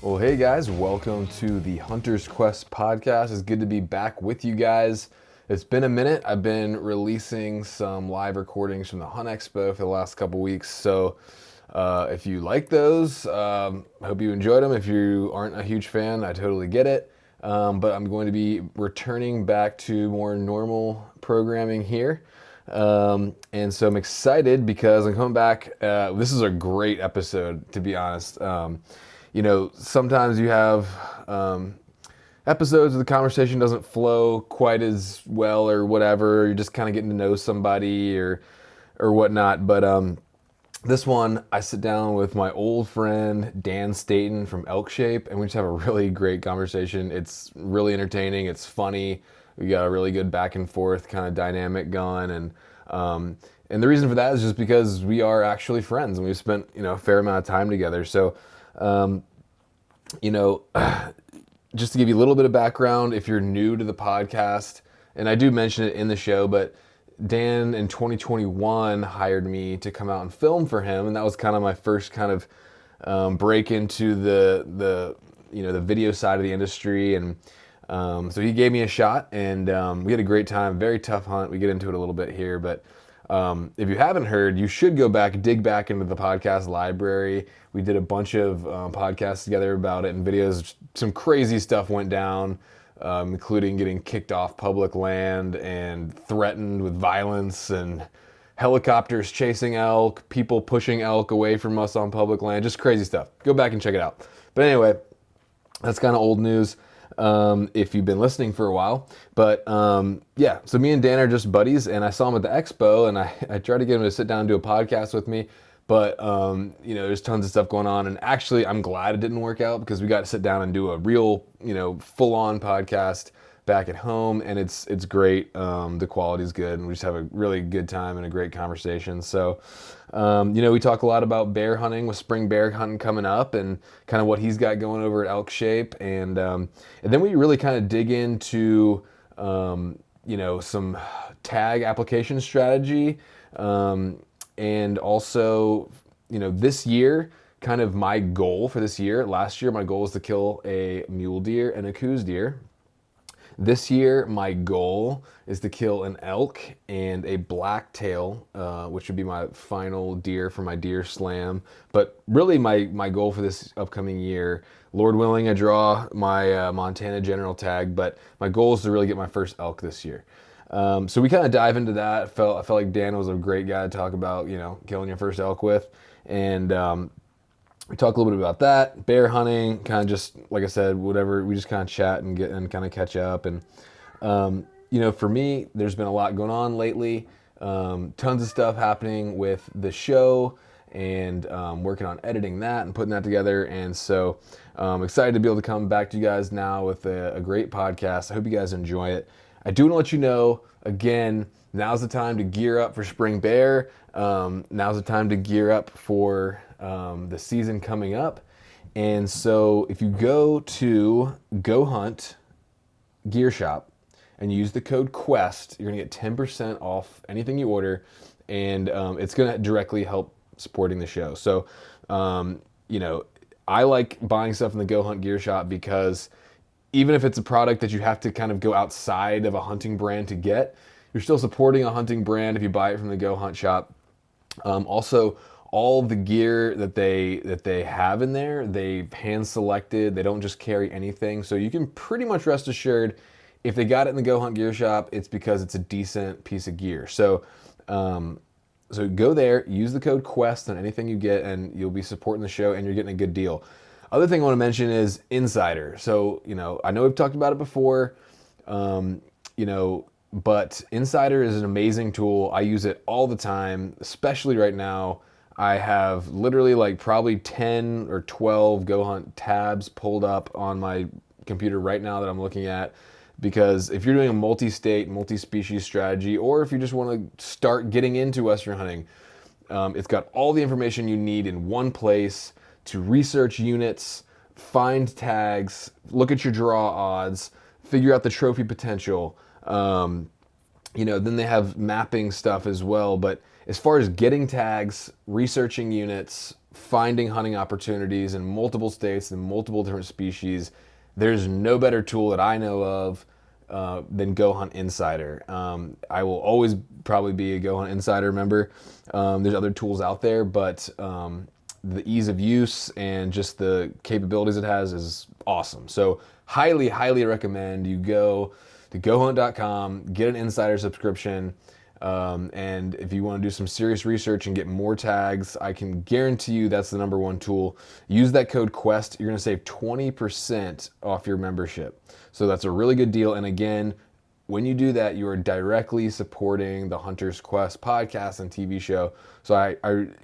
Well, hey guys, welcome to the Hunter's Quest podcast. It's good to be back with you guys. It's been a minute. I've been releasing some live recordings from the Hunt Expo for the last couple weeks. So if you like those, I hope you enjoyed them. If you aren't a huge fan, I totally get it. But I'm going to be returning back to more normal programming here. And so I'm excited because I'm coming back. This is a great episode, to be honest. Sometimes you have episodes where the conversation doesn't flow quite as well or whatever. You're just kind of getting to know somebody or whatnot. But this one, I sit down with my old friend, Dan Staton from Elkshape, and we just have a really great conversation. It's really entertaining. It's funny. We got a really good back and forth kind of dynamic going. And the reason for that is just because we are actually friends and we've spent, a fair amount of time together. So, just to give you a little bit of background, if you're new to the podcast, and I do mention it in the show, but Dan in 2021 hired me to come out and film for him, and that was kind of my first kind of break into the video side of the industry, and so he gave me a shot, and we had a great time. Very tough hunt. We get into it a little bit here, but if you haven't heard, you should go back, dig back into the podcast library. We did a bunch of podcasts together about it and videos. Some crazy stuff went down, including getting kicked off public land and threatened with violence and helicopters chasing elk, people pushing elk away from us on public land, just crazy stuff. Go back and check it out. But anyway, that's kind of old news. If you've been listening for a while. But so me and Dan are just buddies, and I saw him at the expo, and I tried to get him to sit down and do a podcast with me, but there's tons of stuff going on, and actually I'm glad it didn't work out because we got to sit down and do a real, full-on podcast back at home, and it's great. The quality's good, and we just have a really good time and a great conversation. So, we talk a lot about bear hunting with spring bear hunting coming up and kind of what he's got going over at Elkshape, and then we really kind of dig into some tag application strategy, and also this year, kind of my goal for this year. Last year my goal was to kill a mule deer and a coos deer. This year, my goal is to kill an elk and a blacktail, which would be my final deer for my deer slam. But really, my goal for this upcoming year, Lord willing, I draw my Montana general tag, but my goal is to really get my first elk this year. So we kind of dive into that. I felt like Dan was a great guy to talk about, killing your first elk with. And we talk a little bit about that, bear hunting, kind of just, like I said, whatever, we just kind of chat and kind of catch up. And, for me, there's been a lot going on lately, tons of stuff happening with the show and working on editing that and putting that together. And so I'm excited to be able to come back to you guys now with a great podcast. I hope you guys enjoy it. I do want to let you know, again, now's the time to gear up for spring bear. Now's the time to gear up for the season coming up. And so if you go to Go Hunt Gear Shop and use the code QUEST, you're going to get 10% off anything you order, and it's going to directly help supporting the show. So, I like buying stuff in the Go Hunt Gear Shop because even if it's a product that you have to kind of go outside of a hunting brand to get, you're still supporting a hunting brand if you buy it from the Go Hunt shop. Also, all the gear that they have in there, they've hand selected. They don't just carry anything. So you can pretty much rest assured if they got it in the Go Hunt Gear Shop, it's because it's a decent piece of gear. So so go there, use the code QUEST on anything you get, and you'll be supporting the show and you're getting a good deal. Other thing I want to mention is Insider. So, I know we've talked about it before, but Insider is an amazing tool. I use it all the time, especially right now. I have literally probably 10 or 12 Go Hunt tabs pulled up on my computer right now that I'm looking at, because if you're doing a multi-state, multi-species strategy, or if you just want to start getting into Western hunting, it's got all the information you need in one place to research units, find tags, look at your draw odds, figure out the trophy potential. Then they have mapping stuff as well. But as far as getting tags, researching units, finding hunting opportunities in multiple states and multiple different species, there's no better tool that I know of than Go Hunt Insider. I will always probably be a Go Hunt Insider member. There's other tools out there, but the ease of use and just the capabilities it has is awesome. So highly, highly recommend you go to gohunt.com, get an insider subscription. And if you want to do some serious research and get more tags, I can guarantee you that's the number one tool. Use that code QUEST. You're going to save 20% off your membership. So that's a really good deal. And again, when you do that, you are directly supporting the Hunter's Quest podcast and TV show. So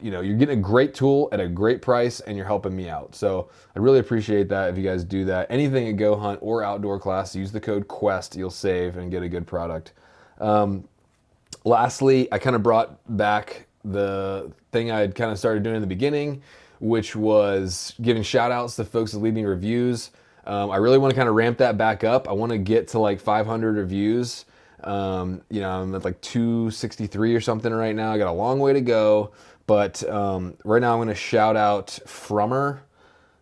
you're getting a great tool at a great price, and you're helping me out. So I really appreciate that if you guys do that. Anything at Go Hunt or Outdoor Class, use the code QUEST. You'll save and get a good product. Lastly, I kind of brought back the thing I had kind of started doing in the beginning, which was giving shout outs to folks that leave me reviews. I really want to kind of ramp that back up. I want to get to like 500 reviews. I'm at like 263 or something right now. I got a long way to go, but right now I'm going to shout out Frummer,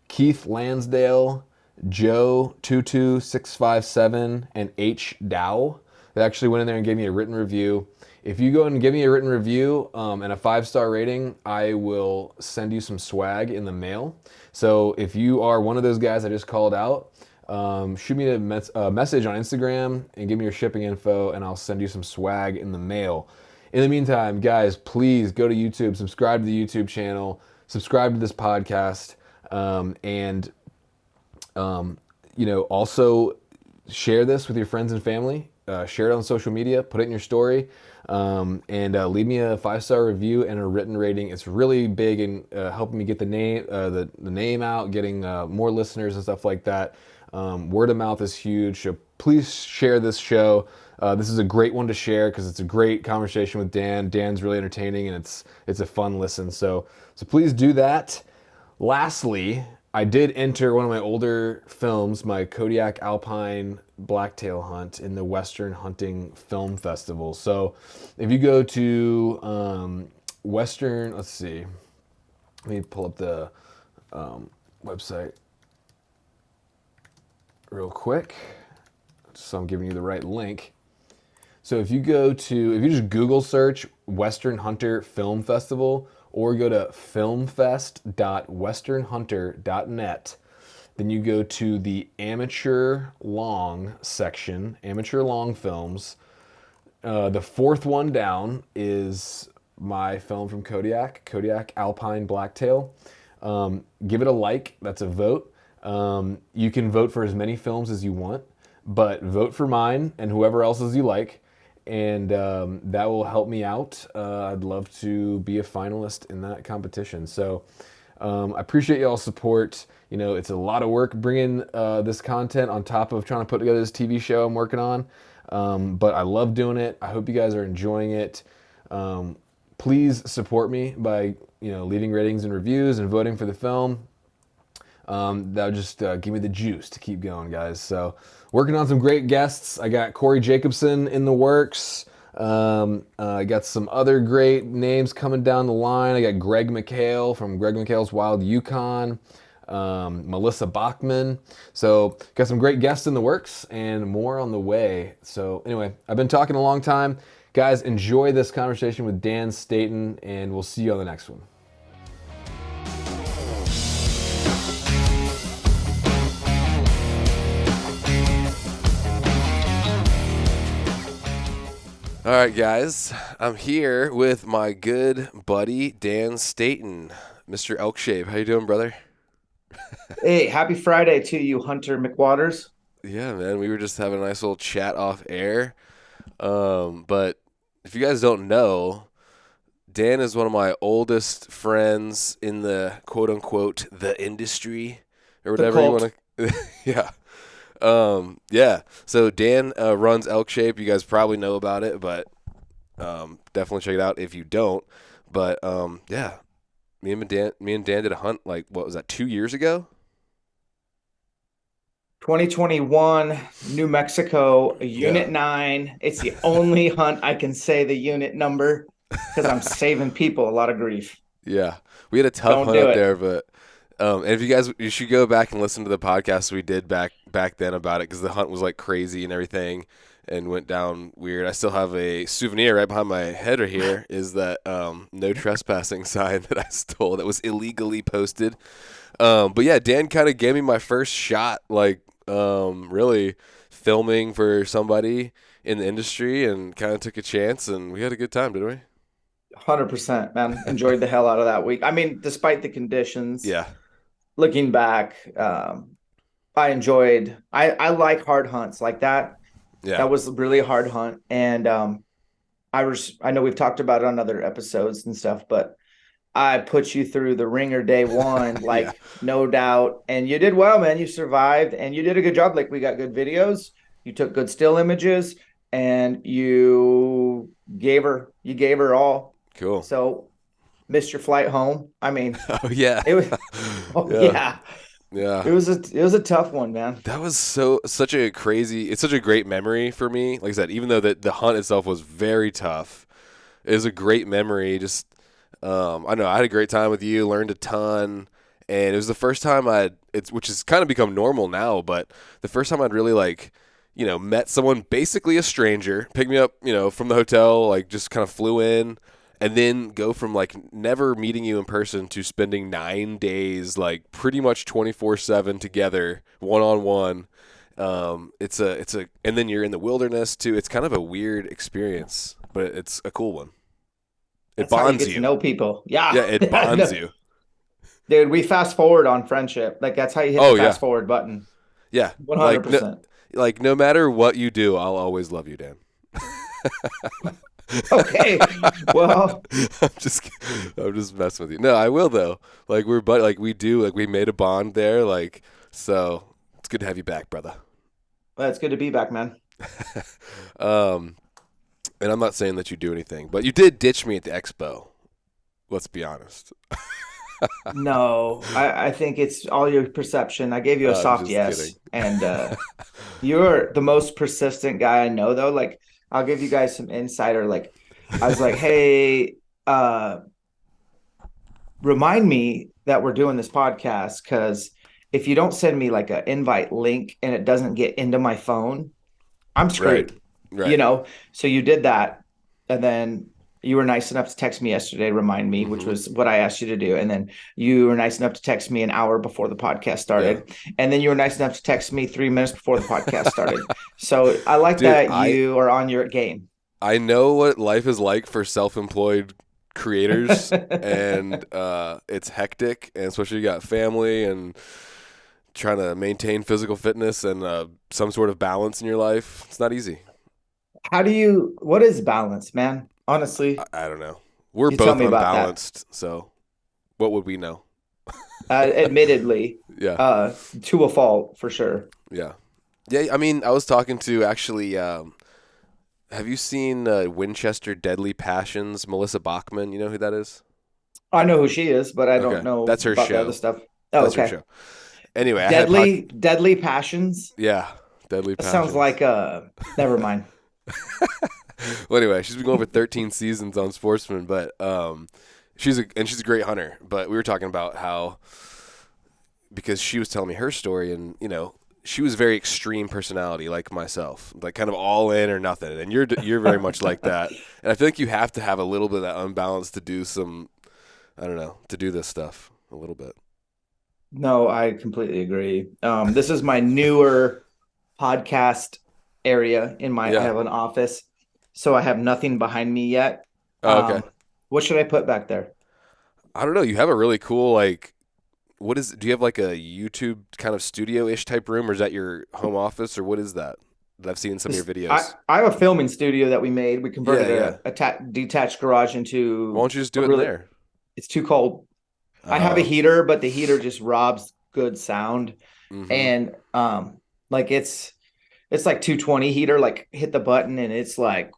Keith Lansdale, Joe22657, and H. Dow. They actually went in there and gave me a written review. If you go and give me a written review and a 5-star rating, I will send you some swag in the mail. So if you are one of those guys I just called out, shoot me a message on Instagram and give me your shipping info, and I'll send you some swag in the mail. In the meantime, guys, please go to YouTube, subscribe to the YouTube channel, subscribe to this podcast, and also share this with your friends and family. Share it on social media, put it in your story, and leave me a 5-star review and a written rating. It's really big in helping me get the name out, getting more listeners and stuff like that. Word of mouth is huge, so please share this show. This is a great one to share because it's a great conversation with Dan. Dan's really entertaining, and it's a fun listen. So please do that. Lastly, I did enter one of my older films, my Kodiak Alpine blacktail hunt, in the Western Hunting Film Festival. So if you go to Western, let's see, let me pull up the website real quick, so I'm giving you the right link. So if you just Google search Western Hunter Film Festival, or go to filmfest.westernhunter.net, then you go to the amateur long section, amateur long films. The fourth one down is my film from Kodiak Alpine Blacktail. Give it a like, that's a vote. You can vote for as many films as you want, but vote for mine and whoever else's you like. And that will help me out. I'd love to be a finalist in that competition. So I appreciate y'all's support. It's a lot of work bringing this content on top of trying to put together this TV show I'm working on. But I love doing it. I hope you guys are enjoying it. Please support me by leaving ratings and reviews and voting for the film. That'll just give me the juice to keep going, guys. So working on some great guests. I got Corey Jacobson in the works. I got some other great names coming down the line. I got Greg McHale from Greg McHale's Wild Yukon, Melissa Bachman. So got some great guests in the works and more on the way. So anyway, I've been talking a long time. Guys, enjoy this conversation with Dan Staton, and we'll see you on the next one. All right, guys, I'm here with my good buddy, Dan Staton, Mr. Elkshape. How you doing, brother? Hey, happy Friday to you, Hunter McWaters. Yeah, man, we were just having a nice little chat off air. But if you guys don't know, Dan is one of my oldest friends in the quote-unquote the industry or whatever you want to. Yeah. So Dan runs Elkshape. You guys probably know about it, but definitely check it out if you don't. But me and Dan did a hunt, like, what was that, 2 years ago? 2021, New Mexico, Unit 9. It's the only hunt I can say the unit number because I'm saving people a lot of grief. Yeah, we had a tough Don't hunt do up it. there, but and if you should go back and listen to the podcast we did back then about it because the hunt was like crazy and everything, and went down weird. I still have a souvenir right behind my head right here. Is that no trespassing sign that I stole that was illegally posted. But yeah, Dan kind of gave me my first shot, like really filming for somebody in the industry, and kind of took a chance, and we had a good time, didn't we? 100%, man. Enjoyed the hell out of that week. I mean, despite the conditions, Yeah, looking back, I like hard hunts like that. yeah, That was really a hard hunt. And I know we've talked about it on other episodes and stuff, but I put you through the ringer day one, yeah. like no doubt. And you did well, man. You survived and you did a good job. Like we got good videos. You took good still images and you gave her all. Cool. So missed your flight home. I mean, Oh yeah, it was, oh yeah, yeah, yeah. it was a tough one, man. That was such a crazy. It's such a great memory for me. Like I said, even though the hunt itself was very tough, it was a great memory. Just I know I had a great time with you. Learned a ton, and it was the first time which has kind of become normal now, but the first time I'd really like met someone, basically a stranger, pick me up from the hotel, like just kind of flew in, and then go from like never meeting you in person to spending 9 days like pretty much 24/7 together, one on one. It's a and then you're in the wilderness too. It's kind of a weird experience, but it's a cool one. It That's how you bonds get to you. know people. Yeah. Yeah, it bonds you. Dude, we fast forward on friendship. Like that's how you hit the Oh yeah, fast forward button. yeah. Like no, 100%. like no matter what you do, I'll always love you, Dan. Okay. Well, I'm just messing with you. No, I will though. Like like we do, like we made a bond there. Like so, it's good to have you back, brother. it's good to be back, man. Um, and I'm not saying that you do anything, but you did ditch me at the expo. Let's be honest. No, I think it's all your perception. I gave you a I'm soft just kidding. yes. And you're the most persistent guy I know though. Like I'll give you guys some insider. Like I was like, hey, remind me that we're doing this podcast because if you don't send me like an invite link and it doesn't get into my phone, I'm Right, screwed, you right. know? So you did that. And then you were nice enough to text me yesterday to remind me, which Hmm. was what I asked you to do. And then you were nice enough to text me an hour before the podcast Yeah, started. And then you were nice enough to text me 3 minutes before the podcast started. So I like dude. that I you are on your game. I know what life is like for self-employed creators, and it's hectic, and especially you got family and trying to maintain physical fitness and some sort of balance in your life. It's not easy. What is balance, man? Honestly, I don't know. We're you tell both me about that. unbalanced, so what would we know? Admittedly, Yeah, to a fault for sure. yeah, yeah. I mean, I was talking to actually. Have you seen Winchester Deadly Passions? Melissa Bachman, you know who that is? I know who she is, but I don't Okay, know that's her about the other show. stuff. Oh, That's her okay. show. Anyway, I had a pod. Deadly Passions. Yeah, Deadly That sounds Passions. like never mind. Well, anyway, she's been going for 13 seasons on Sportsman, but she's a great hunter. But we were talking about how because she was telling me her story, and she was very extreme personality, like myself, like kind of all in or nothing. And you're very much like that. And I feel like you have to have a little bit of that unbalance to do some, I don't know, to do this stuff a little bit. No, I completely agree. This is my newer podcast area I Yeah. have an office, so I have nothing behind me yet. Oh, okay. Um, what should I put back there? I don't know. You have a really cool like. Do you have like a YouTube kind of studio-ish type room, or is that your home office, or what is that? That I've seen in some of your videos. I have a filming studio that we made. We Yeah, converted yeah. a detached garage Why into don't you just a do it in really, there? it's too cold. I have a Oh, heater, but the heater just robs good sound. mm-hmm. And like it's like 220 heater, like hit the button and it's like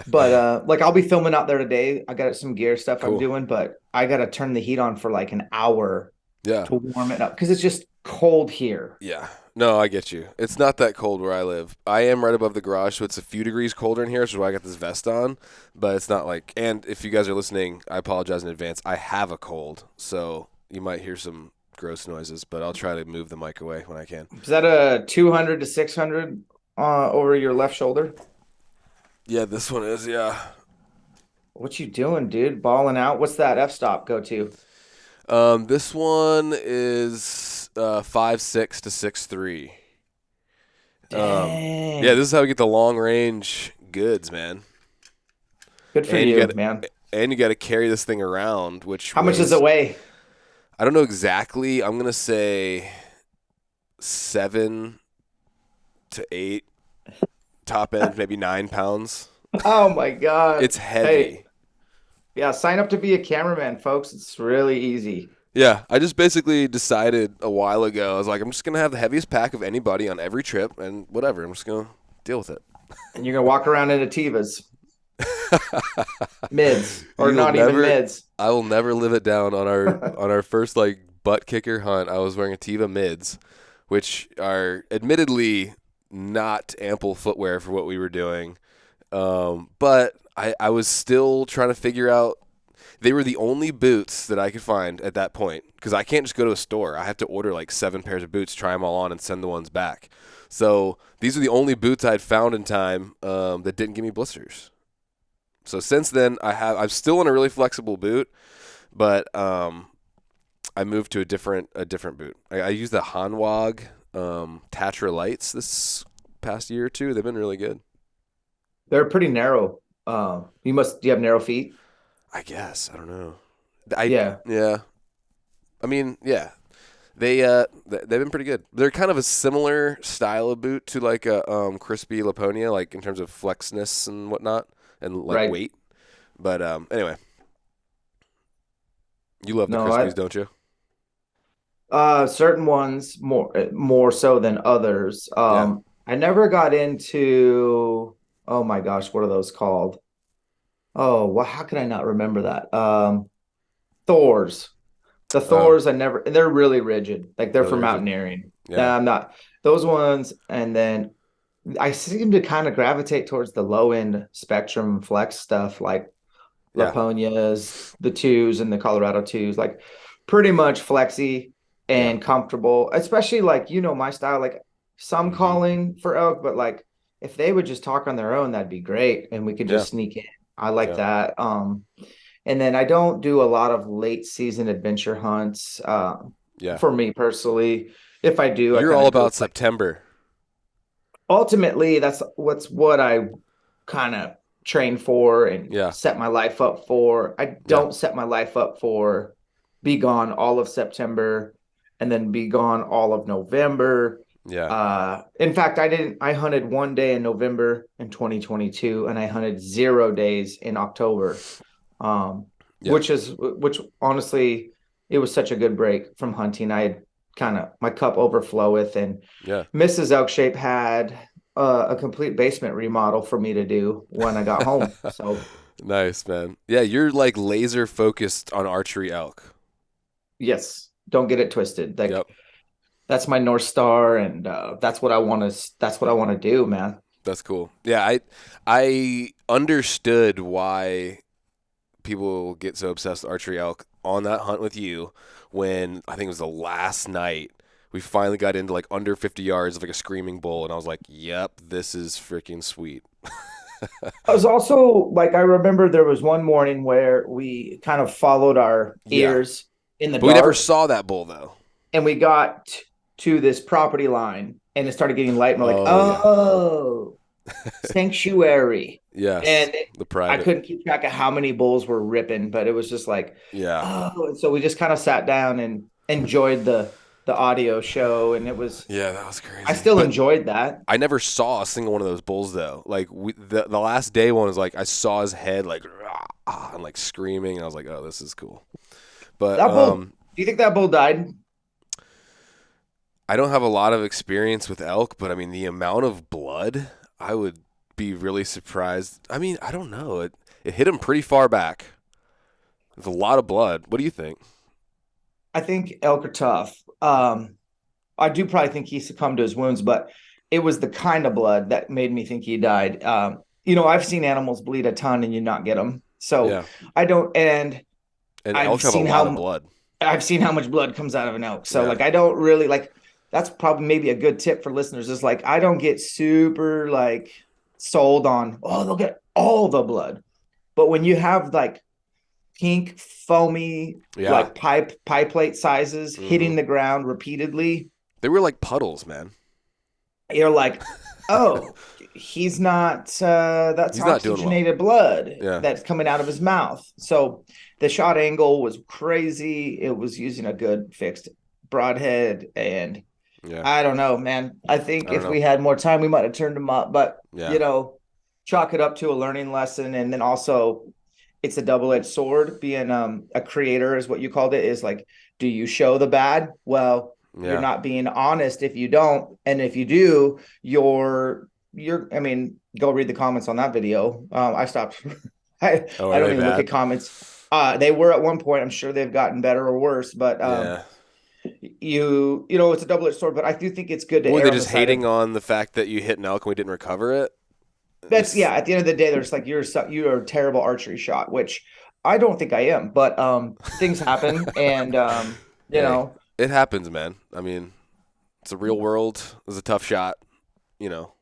but like I'll be filming out there today. I got some gear stuff I'm Cool. doing, but I gotta turn the heat on for like an hour Yeah. to warm it up because it's just cold here. Yeah. No, I get you. It's not that cold where I live. I am right above the garage, so it's a few degrees colder in here, which is why I got this vest on. But it's not like, and if you guys are listening, I apologize in advance. I have a cold, so you might hear some gross noises, but I'll try to move the mic away when I can. Is that a 200 to 600 over your left shoulder? Yeah, this one is, yeah. What you doing, dude? Balling out? What's that f-stop go to? This one is 5'6" to 6'3". Yeah, Dang. this is how we get the long range goods, man. Good for And you you, got man. and you got to carry this thing around, which How much does it weighs. weigh? I don't know exactly. I'm gonna say 7 to 8, top end maybe 9 pounds. Oh my God. It's Hey, heavy. yeah, sign up to be a cameraman, folks. It's really easy. Yeah, I just basically decided a while ago. I was like, I'm just gonna have the heaviest pack of anybody on every trip, and whatever. I'm just gonna deal with it. And you're gonna walk around in Ativas, mids, or You'll not even never. mids. I will never live it down on our first like butt kicker hunt. I was wearing Ativa mids, which are admittedly not ample footwear for what we were doing. But I was still trying to figure out. They were the only boots that I could find at that point because I can't just go to a store. I have to order like 7 pairs of boots, try them all on, and send the ones back. So these are the only boots I'd found in time that didn't give me blisters. So since then, I'm still in a really flexible boot, but I moved to a different boot. I use the Hanwag Tatra Lights this past year or two. They've been really good. They're pretty narrow. Do you have narrow feet? I guess I don't know. I Yeah, Yeah. I mean, yeah. They've been pretty good. They're kind of a similar style of boot to like a crispy Laponia, like in terms of flexness and whatnot, and like right. weight. But anyway, you love the No, Crispies, don't you? certain ones more so than others. Yeah. I never got into, oh my gosh, what are those called? Oh, well, how can I not remember that? Thors. The Oh, Thors, I never, they're really rigid. Like they're for really rigid. mountaineering. Yeah. Nah, I'm not those ones. And then I seem to kind of gravitate towards the low end spectrum flex stuff, like Yeah. Laponias, the twos and the Colorado twos, like pretty much flexy Yeah. and comfortable, especially like, my style, like some Mhm. calling for elk, but like if they would just talk on their own, that'd be great. And we could Yeah. just sneak in. I like Yeah. that. And then I don't do a lot of late season adventure hunts. Yeah. For me personally, if I do, I You're kind all of go about like September. ultimately that's what I kind of train for and Yeah. set my life up for. I Yeah. don't set my life up for be gone all of September and then be gone all of November. Yeah. In fact, I hunted one day in November in 2022 and I hunted 0 days in October. Um, Yeah. which honestly, it was such a good break from hunting. I had kind of my cup overfloweth and Yeah. Mrs. Elkshape had a complete basement remodel for me to do when I got home. So Nice, man. Yeah, you're like laser focused on archery elk. yes, don't get it twisted. Like Yep. that's my North Star, and that's what I want to. That's what I want to do, man. That's cool. Yeah, I understood why people get so obsessed with archery elk on that hunt with you when I think it was the last night we finally got into like under 50 yards of like a screaming bull and I was like, "Yep, this is freaking sweet." I was also like, I remember there was one morning where we kind of followed our Yeah. ears in the But we never dark, saw that bull though. and we got to this property line, and it started getting light, and we're like, Oh, yeah. oh, sanctuary. Yes. And The I private. couldn't keep track of how many bulls were ripping, but it was just like, Yeah. oh, and so we just kind of sat down and enjoyed the audio show, and it was Yeah, that was I crazy. still But enjoyed that. I never saw a single one of those bulls though. Like the last day one was like I saw his head like and like screaming. And I was like, oh, this is cool. But That bull, do you think that bull died? I don't have a lot of experience with elk, but I mean the amount of blood, I would be really surprised. I mean, I don't know. It hit him pretty far back. There's a lot of blood. What do you think? I think elk are tough. I do probably think he succumbed to his wounds, but it was the kind of blood that made me think he died. I've seen animals bleed a ton and you not get them. So Yeah. I don't, and And I've elk have a seen lot of how blood. I've seen how much blood comes out of an elk. So Yeah. like I don't really like that's probably maybe a good tip for listeners is like I don't get super like sold on they'll get all the blood. But when you have like pink foamy Yeah. like pie plate sizes Hmm. hitting the ground repeatedly, They were like puddles, man. you're like, oh, he's not that's He's not doing well. oxygenated blood Yeah. that's coming out of his mouth. So the shot angle was crazy. It was using a good fixed broadhead, and Yeah. I don't know, man. I think I don't if know. we had more time, we might have turned him up, but Yeah. chalk it up to a learning lesson. And then also it's a double-edged sword. Being a creator is what you called it, is like, do you show the bad? Well, you're Yeah. not being honest if you don't. And if you do, I mean, go read the comments on that video. I stopped. Oh, I are don't they even look bad? at comments. They were at one point. I'm sure they've gotten better or worse, but Yeah. it's a double-edged sword. But I do think it's good to What were err they on the just side of hating on the fact that you hit an elk and we didn't recover it? that's Just yeah. At the end of the day, there's like you're a terrible archery shot, which I don't think I am, but things happen, and hey, it happens, man. I mean, it's a real world. It was a tough shot, you know.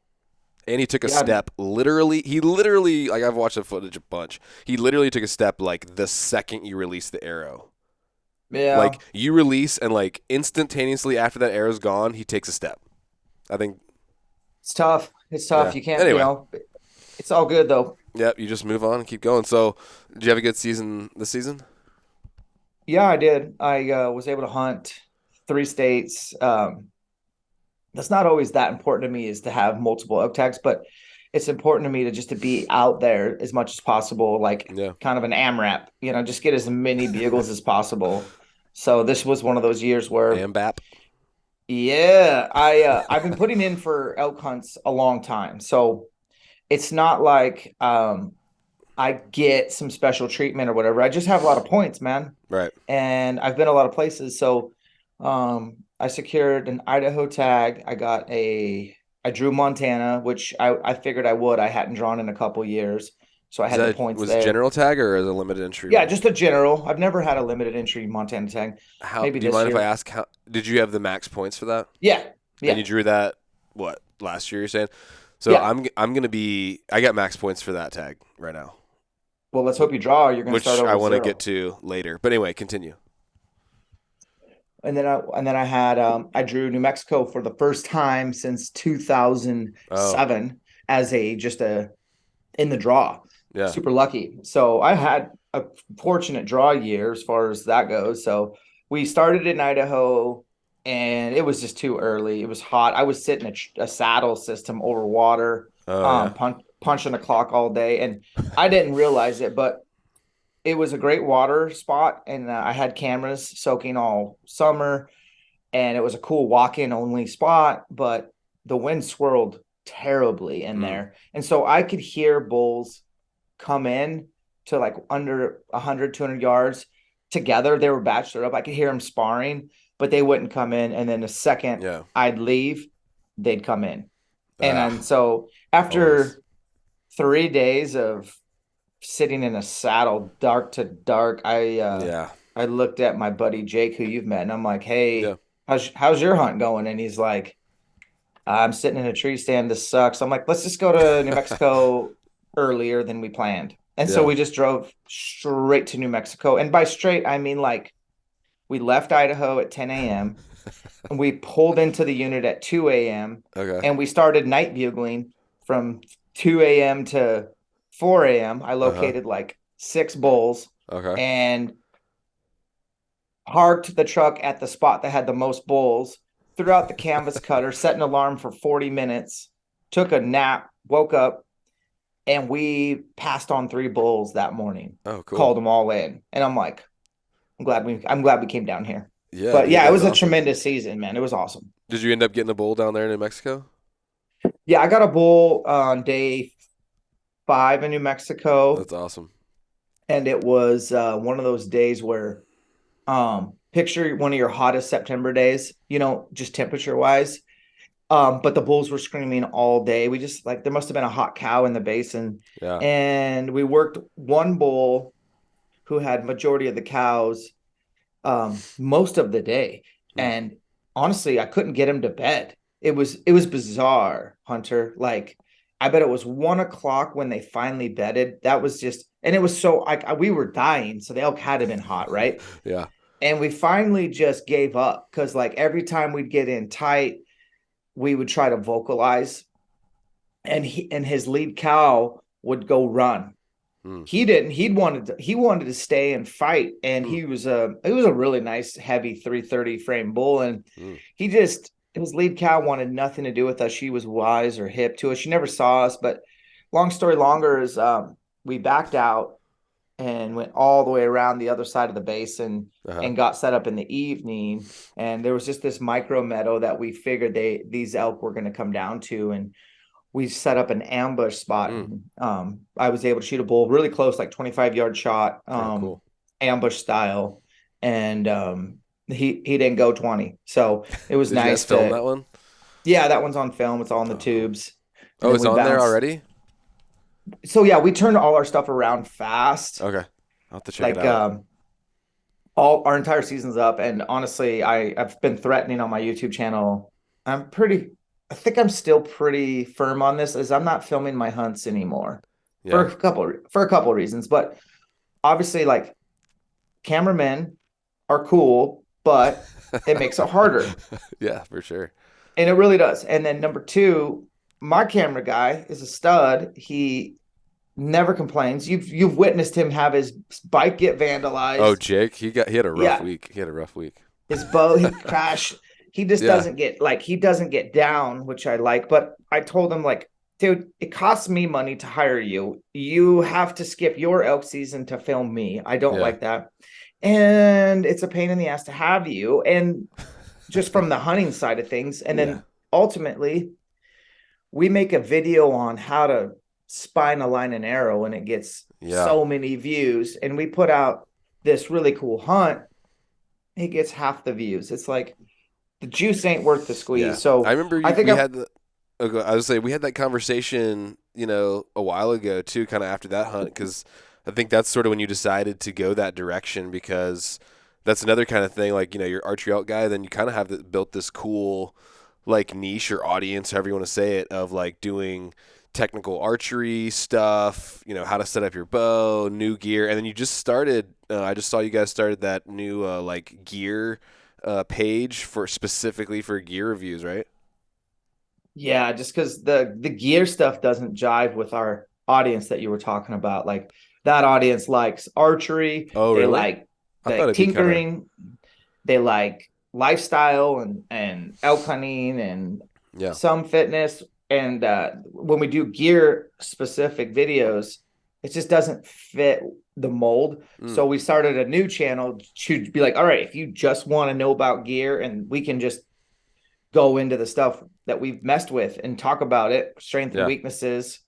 And he took a yeah, step. Literally, he literally, like I've watched the footage a bunch. He literally took a step like the second you release the arrow. yeah. Like you release and like instantaneously after that arrow's gone, he takes a step. I think. It's tough. It's Yeah. tough. You can't, Anyway, it's all good though. yep. You just move on and keep going. So, did you have a good season this season? Yeah, I did. I was able to hunt 3 states. That's not always that important to me is to have multiple elk tags, but it's important to me to just to be out there as much as possible, like Yeah. kind of an AMRAP, just get as many bugles as possible. So this was one of those years where, Ambap. yeah, I've been putting in for elk hunts a long time. So it's not like I get some special treatment or whatever. I just have a lot of points, man. Right. And I've been a lot of places. So I secured an Idaho tag. I drew Montana, which I figured I would. I hadn't drawn in a couple years. So I Is had the that points was there. general tag or is it a limited entry Yeah, one? just a general. I've never had a limited entry Montana tag. How Maybe do you this mind if I year. ask how did you have the max points for that? Yeah. And Yeah. you drew that what last year? You're saying. So Yeah. I'm gonna be. I got max points for that tag right now, Well, let's hope you draw. You're going to start which I over want to zero. get to later. But anyway, continue. And then I had I drew New Mexico for the first time since Oh 2007 as a just a in the draw. yeah, Super lucky. So I had a fortunate draw year as far as that goes. So we started in Idaho and it was just too early. It was hot. I was sitting a saddle system over water, oh yeah, punching the clock all day. And I didn't realize it, but it was a great water spot. And I had cameras soaking all summer. And it was a cool walk-in only spot, but the wind swirled terribly in mm, there. And so I could hear bulls come in to like under 100, 200 yards together. They were batched up. I could hear them sparring, but they wouldn't come in. And then the second yeah. I'd leave, they'd come in. And Ah, so always. after 3 days of sitting in a saddle, dark to dark, Yeah, I looked at my buddy Jake, who you've met, and I'm like, yeah. "Hey, how's your hunt going?" And he's like, "I'm sitting in a tree stand. This sucks." I'm like, "Let's just go to New Mexico earlier than we planned." And so Yeah. we just drove straight to New Mexico. And by straight, I mean like we left Idaho at 10 a.m. and we pulled into the unit at 2 a.m. Okay. and we started night bugling from 2 a.m. to 4 a.m. I Uh huh. located like 6 bulls Okay. and parked the truck at the spot that had the most bulls, threw out the canvas cutter, set an alarm for 40 minutes, took a nap, woke up, and we passed on 3 bulls that morning, Oh, cool. called them all in. And I'm like, I'm glad we came down here. Yeah, But dude, yeah, it that's was a awesome. tremendous season, man. It was awesome. Did you end up getting a bull down there in New Mexico? Yeah, I got a bull on day 5 in New Mexico, That's awesome. and it was one of those days where picture one of your hottest September days, just temperature wise. But the bulls were screaming all day. We just like, there must have been a hot cow in the basin. Yeah. And we worked one bull who had majority of the cows most of the day. Mm. And honestly, I couldn't get him to bed. It was bizarre, Hunter. Like, I bet it was 1 o'clock when they finally bedded. That was just, and it was so like we were dying, so the elk had to have been hot, right? Yeah. And we finally just gave up because like every time we'd get in tight, we would try to vocalize, and his lead cow would go run. Mm. He didn't. He wanted to stay and fight, and Mm. it was a really nice heavy 330 frame bull, and Mm. his lead cow wanted nothing to do with us. She was wise or hip to us. She never saw us, but long story longer is we backed out and went all the way around the other side of the basin Uh-huh. and got set up in the evening. And there was just this micro meadow that we figured these elk were going to come down to, and we set up an ambush spot. Mm. And, I was able to shoot a bull really close, like 25-yard shot, Oh, cool. ambush style. And he didn't go 20. So it was Did you guys nice film to, that one? yeah, that one's on film. It's all in the Oh, cool. tubes. And Oh, then it's we on there bounced. already? So yeah, we turned all our stuff around fast. Okay. I'll have to check it Like out. all our entire season's up. And honestly, I've been threatening on my YouTube channel. I think I'm still pretty firm on this, as I'm not filming my hunts anymore for Yeah. a couple of reasons. But obviously, like, cameramen are cool, but it makes it harder. Yeah, for sure. And it really does. And then number two, my camera guy is a stud. He never complains. You've witnessed him have his bike get Oh, vandalized. Jake, he had a rough Yeah, week. He had a rough week. his bow, he crashed. He just Yeah. doesn't get down, which I like. But I told him, like, dude, it costs me money to hire you. You have to skip your elk season to film me. I don't Yeah. like that. And it's a pain in the ass to have you. And just from the hunting side of things. And Yeah. then ultimately, we make a video on how to spine a line and arrow, and it gets Yeah. so many views. And we put out this really cool hunt. It gets half the views. It's like the juice ain't worth the squeeze. Yeah. So I remember I think we had the I was saying we had that conversation, a while ago too, kind of after that hunt, because I think that's sort of when you decided to go that direction, because that's another kind of thing, like, you're archery elk guy, then you kind of have built this cool, like, niche or audience, however you want to say it, of like doing technical archery stuff, how to set up your bow, new gear, and then you just started. I just saw you guys started that new like gear page for specifically for gear reviews, right? yeah, just because the gear stuff doesn't jive with our audience that you were talking about. Like, that audience likes archery. Oh, They really? like I thought it'd be kind of tinkering. They like lifestyle and elk hunting and yeah, some fitness. And when we do gear specific videos, it just doesn't fit the mold. mm, So we started a new channel to be like, all right, if you just want to know about gear, and we can just go into the stuff that we've messed with and talk about it, strength and yeah, weaknesses.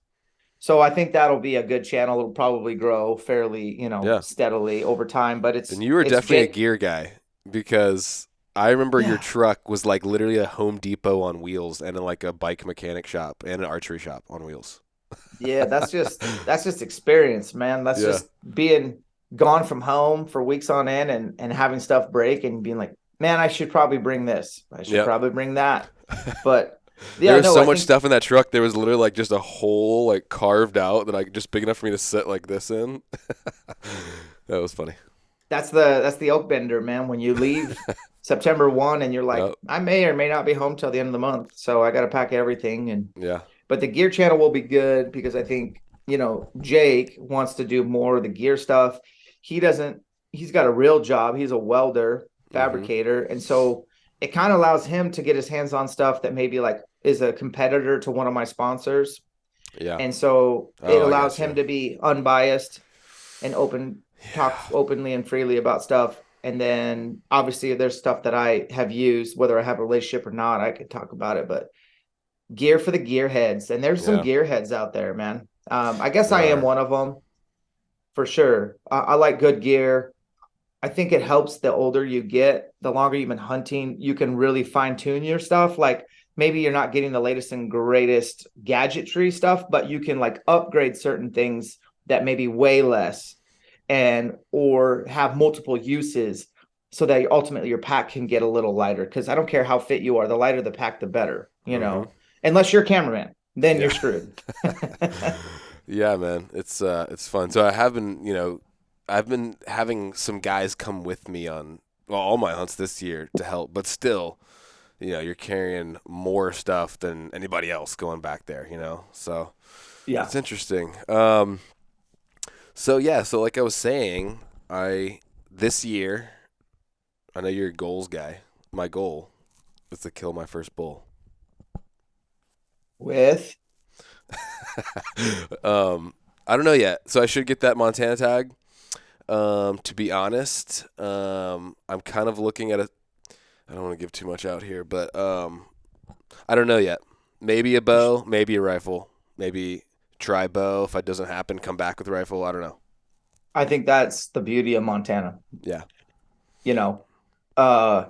So I think that'll be a good channel. It'll probably grow fairly, yeah. steadily over time. But Then you were it's definitely a Jake. gear guy, because I remember your Yeah, truck was like literally a Home Depot on wheels and like a bike mechanic shop and an archery shop on wheels. yeah. That's just experience, man. That's Yeah. just being gone from home for weeks on end, and having stuff break and being like, man, I should probably bring this. I should Yep. probably bring that. But There yeah, was no, so I much think stuff in that truck. There was literally like just a hole like carved out that just big enough for me to sit like this in. That was funny. that's the oak bender, man. When you leave September 1 and you're like, Yep. I may or may not be home till the end of the month, so I got to pack everything. And Yeah. but the gear channel will be good because I think, Jake wants to do more of the gear stuff. He's got a real job. He's a welder, Hmm. fabricator. And so it kind of allows him to get his hands on stuff that maybe like is a competitor to one of my sponsors. Yeah. And so it Oh, I allows got him you. to be unbiased and talk Yeah. openly and freely about stuff. And then obviously there's stuff that I have used, whether I have a relationship or not, I could talk about it. But gear for the gearheads, and there's some Yeah. gearheads out there, man. I guess There I am are. one of them for sure. I like good gear. I think it helps the older you get, the longer you've been hunting, you can really fine tune your stuff. Like maybe you're not getting the latest and greatest gadgetry stuff, but you can like upgrade certain things that maybe weigh less and or have multiple uses so that ultimately your pack can get a little lighter. Because I don't care how fit you are, the lighter the pack, the better, Mm-hmm. unless you're a cameraman, then you're Yeah. screwed. Yeah, man. It's fun. So I have been, I've been having some guys come with me on all my hunts this year to help, but still, you're carrying more stuff than anybody else going back there, So Yeah. it's interesting. So yeah, so like I was saying, this year, I know you're a goals guy. My goal is to kill my first bull. With I don't know yet. So I should get that Montana tag. To be honest, I'm kind of looking at a. I don't want to give too much out here, but I don't know yet. Maybe a bow, maybe a rifle, maybe try bow. If it doesn't happen, come back with rifle. I don't know. I think that's the beauty of Montana. Yeah, You know, uh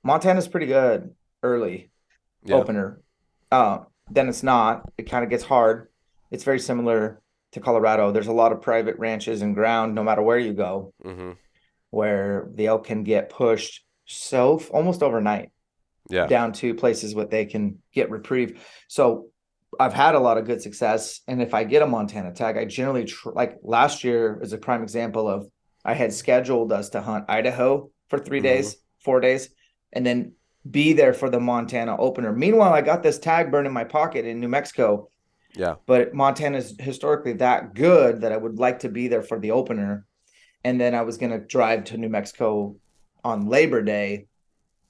Montana's pretty good early yeah, opener. Then it's not. It kind of gets hard. It's very similar to Colorado. There's a lot of private ranches and ground, no matter where you go, hmm, where the elk can get pushed almost overnight yeah, down to places where they can get reprieve. So I've had a lot of good success. And if I get a Montana tag, I generally like last year is a prime example of I had scheduled us to hunt Idaho for 3 days, 4 days, and then be there for the Montana opener. Meanwhile, I got this tag burned in my pocket in New Mexico, yeah, but Montana is historically that good that I would like to be there for the opener. And then I was going to drive to New Mexico on Labor Day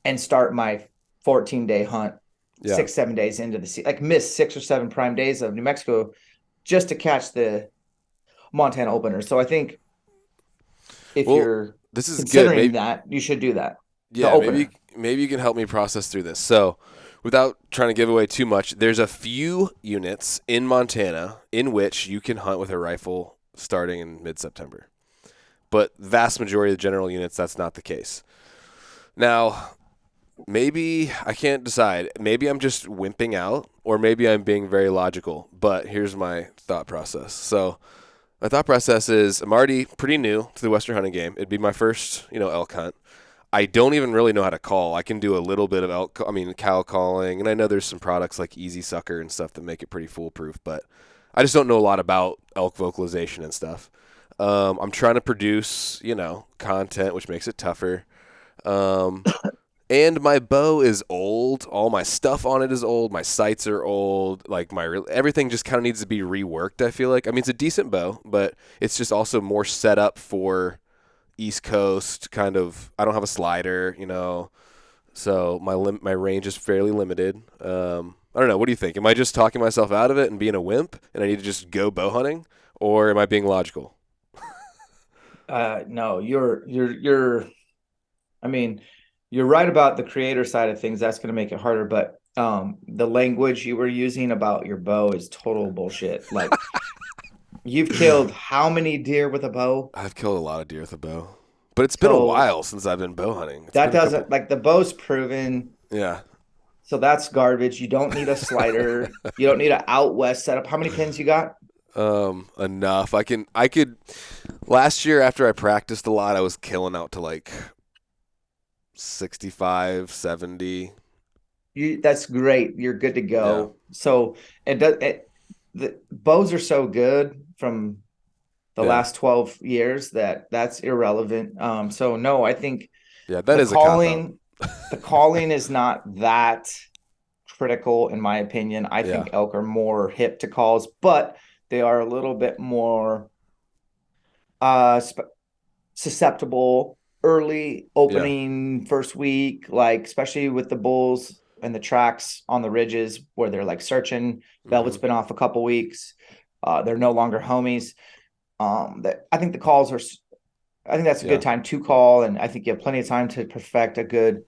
and start my 14-day hunt yeah. 6 7 days into the season, like miss 6 or 7 prime days of New Mexico just to catch the Montana opener. So I think if Well, you're this is good. considering Maybe that, you should do that. The yeah, opener. maybe you can help me process through this. So, without trying to give away too much, there's a few units in Montana in which you can hunt with a rifle starting in mid-September. But vast majority of the general units, that's not the case. Now, maybe I can't decide. Maybe I'm just wimping out, or maybe I'm being very logical. But here's my thought process. So, my thought process is I'm already pretty new to the Western hunting game. It'd be my first, elk hunt. I don't even really know how to call. I can do a little bit of cow calling, and I know there's some products like Easy Sucker and stuff that make it pretty foolproof, but I just don't know a lot about elk vocalization and stuff. I'm trying to produce, content, which makes it tougher. Um, and my bow is old. All my stuff on it is old. My sights are old. Like everything just kind of needs to be reworked. I feel like. I mean, it's a decent bow, but it's just also more set up for East Coast kind of. I don't have a slider, so my range is fairly limited. I don't know. What do you think? Am I just talking myself out of it and being a wimp, and I need to just go bow hunting, or am I being logical? No, you're I mean, you're right about the creator side of things. That's going to make it harder, but the language you were using about your bow is total bullshit. Like you've killed how many deer with a bow? I've killed a lot of deer with a bow, but it's been a So while since I've been bow hunting. It's that been a couple. doesn't like the bow's proven. Yeah. So that's garbage. You don't need a slider. You don't need an out west setup. How many pins you got? Enough. I could last year after I practiced a lot, I was killing out to like 65, 70. That's great. You're good to Yeah. go. So the bows are so good from the Yeah. last 12 years that that's irrelevant. So no, I think Yeah, that the is a cop out. calling the calling is not that critical in my opinion. I Yeah. think elk are more hip to calls, but they are a little bit more uh susceptible early Yeah. opening first week, like especially with the bulls and the tracks on the ridges where they're like searching. Velvet's Mhm. been off a couple weeks. They're no longer homies. That I think the calls are. I think that's a good Yeah. time to call, and I think you have plenty of time to perfect a good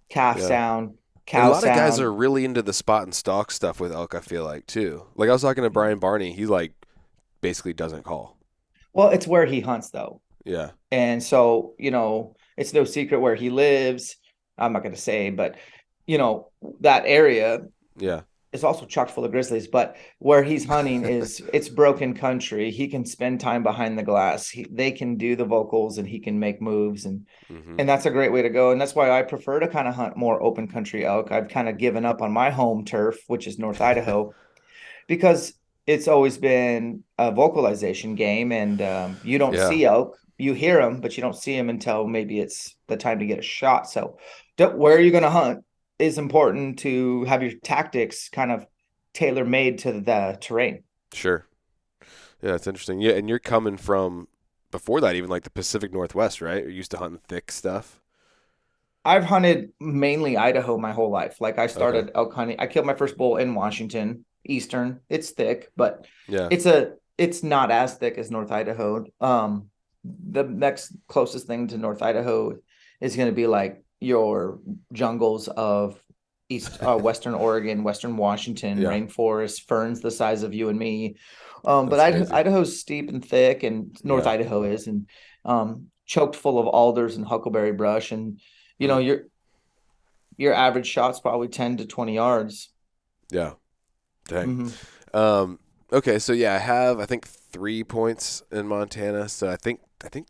calf Yeah. sound, And a cow lot of guys sound. are really into the spot and stalk stuff with elk, I feel like, too. Like I was talking to Brian Barney, he like basically doesn't call. Well, it's where he hunts though. Yeah. And so, it's no secret where he lives. I'm not going to say, but, that area Yeah. is also chock full of grizzlies. But where he's hunting it's broken country. He can spend time behind the glass. They can do the vocals and he can make moves. Hmm. And that's a great way to go. And that's why I prefer to kind of hunt more open country elk. I've kind of given up on my home turf, which is North Idaho, because it's always been a vocalization game, and you don't Yeah. see elk. You hear them, but you don't see them until maybe it's the time to get a shot. So, where are you going to hunt is important to have your tactics kind of tailor made to the terrain. Sure. Yeah, it's interesting. Yeah, and you're coming from before that, even like the Pacific Northwest, right? You're used to hunting thick stuff. I've hunted mainly Idaho my whole life. Like I Okay. started elk hunting. I killed my first bull in Washington, Eastern. It's thick, but Yeah. it's not as thick as North Idaho. The next closest thing to North Idaho is going to be like your jungles of Western Oregon, Western Washington, Yeah. rainforest, ferns the size of you and me. But That's crazy. Idaho's steep and thick, and North Yeah. Idaho is, and choked full of alders and huckleberry brush, and Mm. your average shot's probably 10 to 20 yards. Yeah. Dang. Mm-hmm. Um, okay, so yeah, I think 3 points in Montana. So I think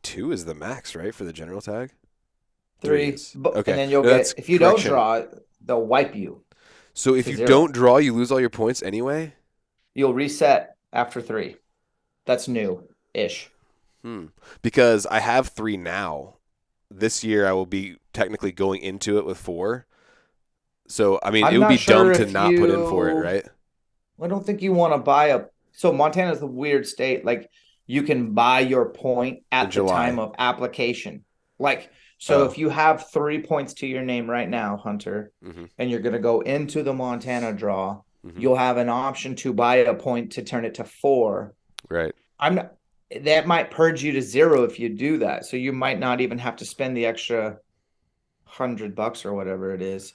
two is the max, right, for the general tag? Three Three, is. but and Okay. then you'll No, that's get, if you don't correction. draw, they'll wipe you So if to you zero. don't draw, you lose all your points anyway? You'll reset after three. That's new ish. Hmm. Because I have three now. This year I will be technically going into it with four. So I mean, it I'm would be not dumb sure to if not put in for it, you, right? I don't think you want to buy a, so Montana's a weird state. Like you can buy your point In at the time July. of application. Like, so if Oh. you have 3 points to your name right now, Hunter, Hmm. and you're going to go into the Montana draw, Hmm. you'll have an option to buy a point to turn it to four. Right. I'm not, that might purge you to zero if you do that. So you might not even have to spend the extra $100 or whatever it is.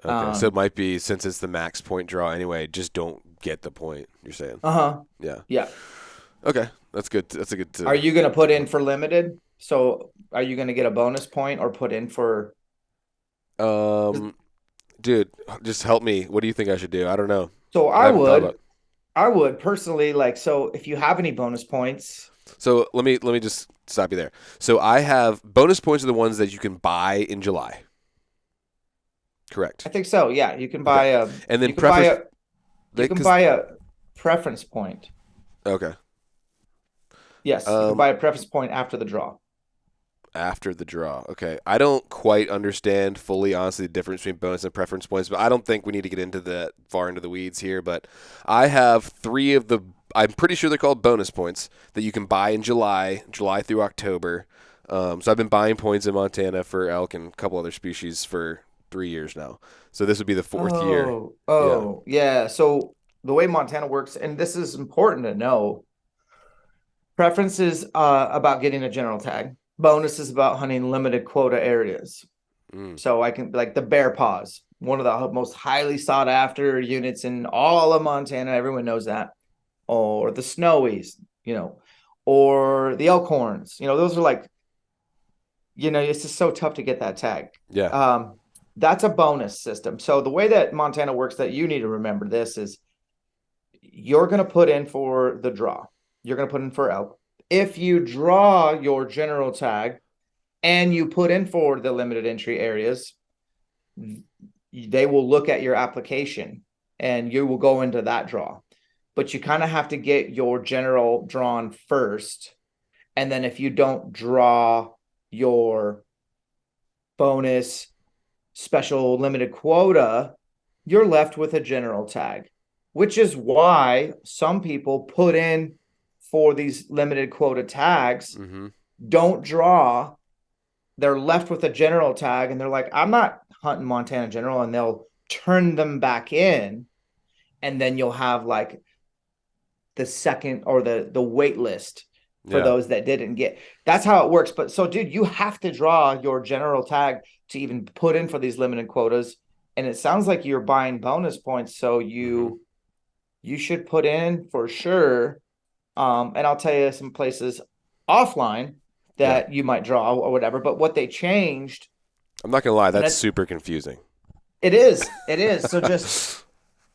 Okay. So it Um, might be since it's the max point draw anyway, just don't get the point, you're saying. uh-huh. Yeah. Yeah. Okay. That's good. That's a good Are you going to good put in point. for limited? So are you going to get a bonus point or put in for, Um dude, just help me. What do you think I should do? I don't know. so I haven't thought about. I would personally like, so if you have any bonus points, So let me just stop you there. So I have bonus points are the ones that you can buy in July. Correct. I think so. Yeah. Okay. And then You can buy preference a, you can because buy a preference point. okay. Yes. You can Um buy a preference point after the draw. After the draw. Okay. I don't quite understand fully, honestly, the difference between bonus and preference points, but I don't think we need to get into that far into the weeds here. But I have three of the, I'm pretty sure they're called bonus points that you can buy in July through October. So I've been buying points in Montana for elk and a couple other species for 3 years now. So this would be the fourth year. Yeah. Yeah. So the way Montana works, and this is important to know, preference is about getting a general tag. Bonus is about hunting limited quota areas. Mm, So I can, like, the bear paws, one of the most highly sought after units in all of Montana. Everyone knows that. Or the snowies, or the elkhorns. Those are like, it's just so tough to get that tag. yeah. Um, that's a bonus system. So the way that Montana works, that you need to remember this is, you're going to put in for the draw. You're going to put in for elk. If you draw your general tag and you put in for the limited entry areas, they will look at your application and you will go into that draw. But you kind of have to get your general drawn first. And then if you don't draw your bonus special limited quota, you're left with a general tag, which is why some people put in for these limited quota tags, Mm-hmm. don't draw, they're left with a general tag, and they're like, I'm not hunting Montana general, and they'll turn them back in, and then you'll have like the second or the wait list for Yeah. those that didn't get. That's how it works. But so, dude, you have to draw your general tag to even put in for these limited quotas. And it sounds like you're buying bonus points, so Mm-hmm. you should put in for sure. And I'll tell you some places offline. Yeah. that you might draw or whatever. But what they changed, I'm not gonna lie, and that's super confusing. it is. So just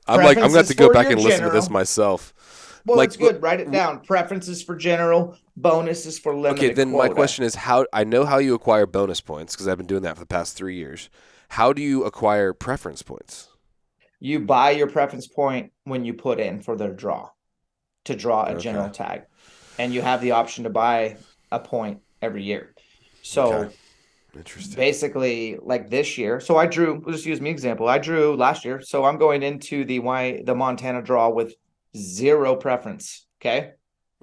I'm gonna have preferences to go for back your and listen to this general. myself. Well, Like, it's good. Write it down. Preferences for general, bonuses for okay, limited then my quota. question is how I know how you acquire bonus points because I've been doing that for the past 3 years. How do you acquire preference points? You buy your preference point when you put in for their draw to draw a Okay. general tag, and you have the option to buy a point every year. Okay. So Interesting. basically, like this year, so I drew. We'll just use me example. I drew last year, so I'm going into the Montana draw with zero preference. Okay.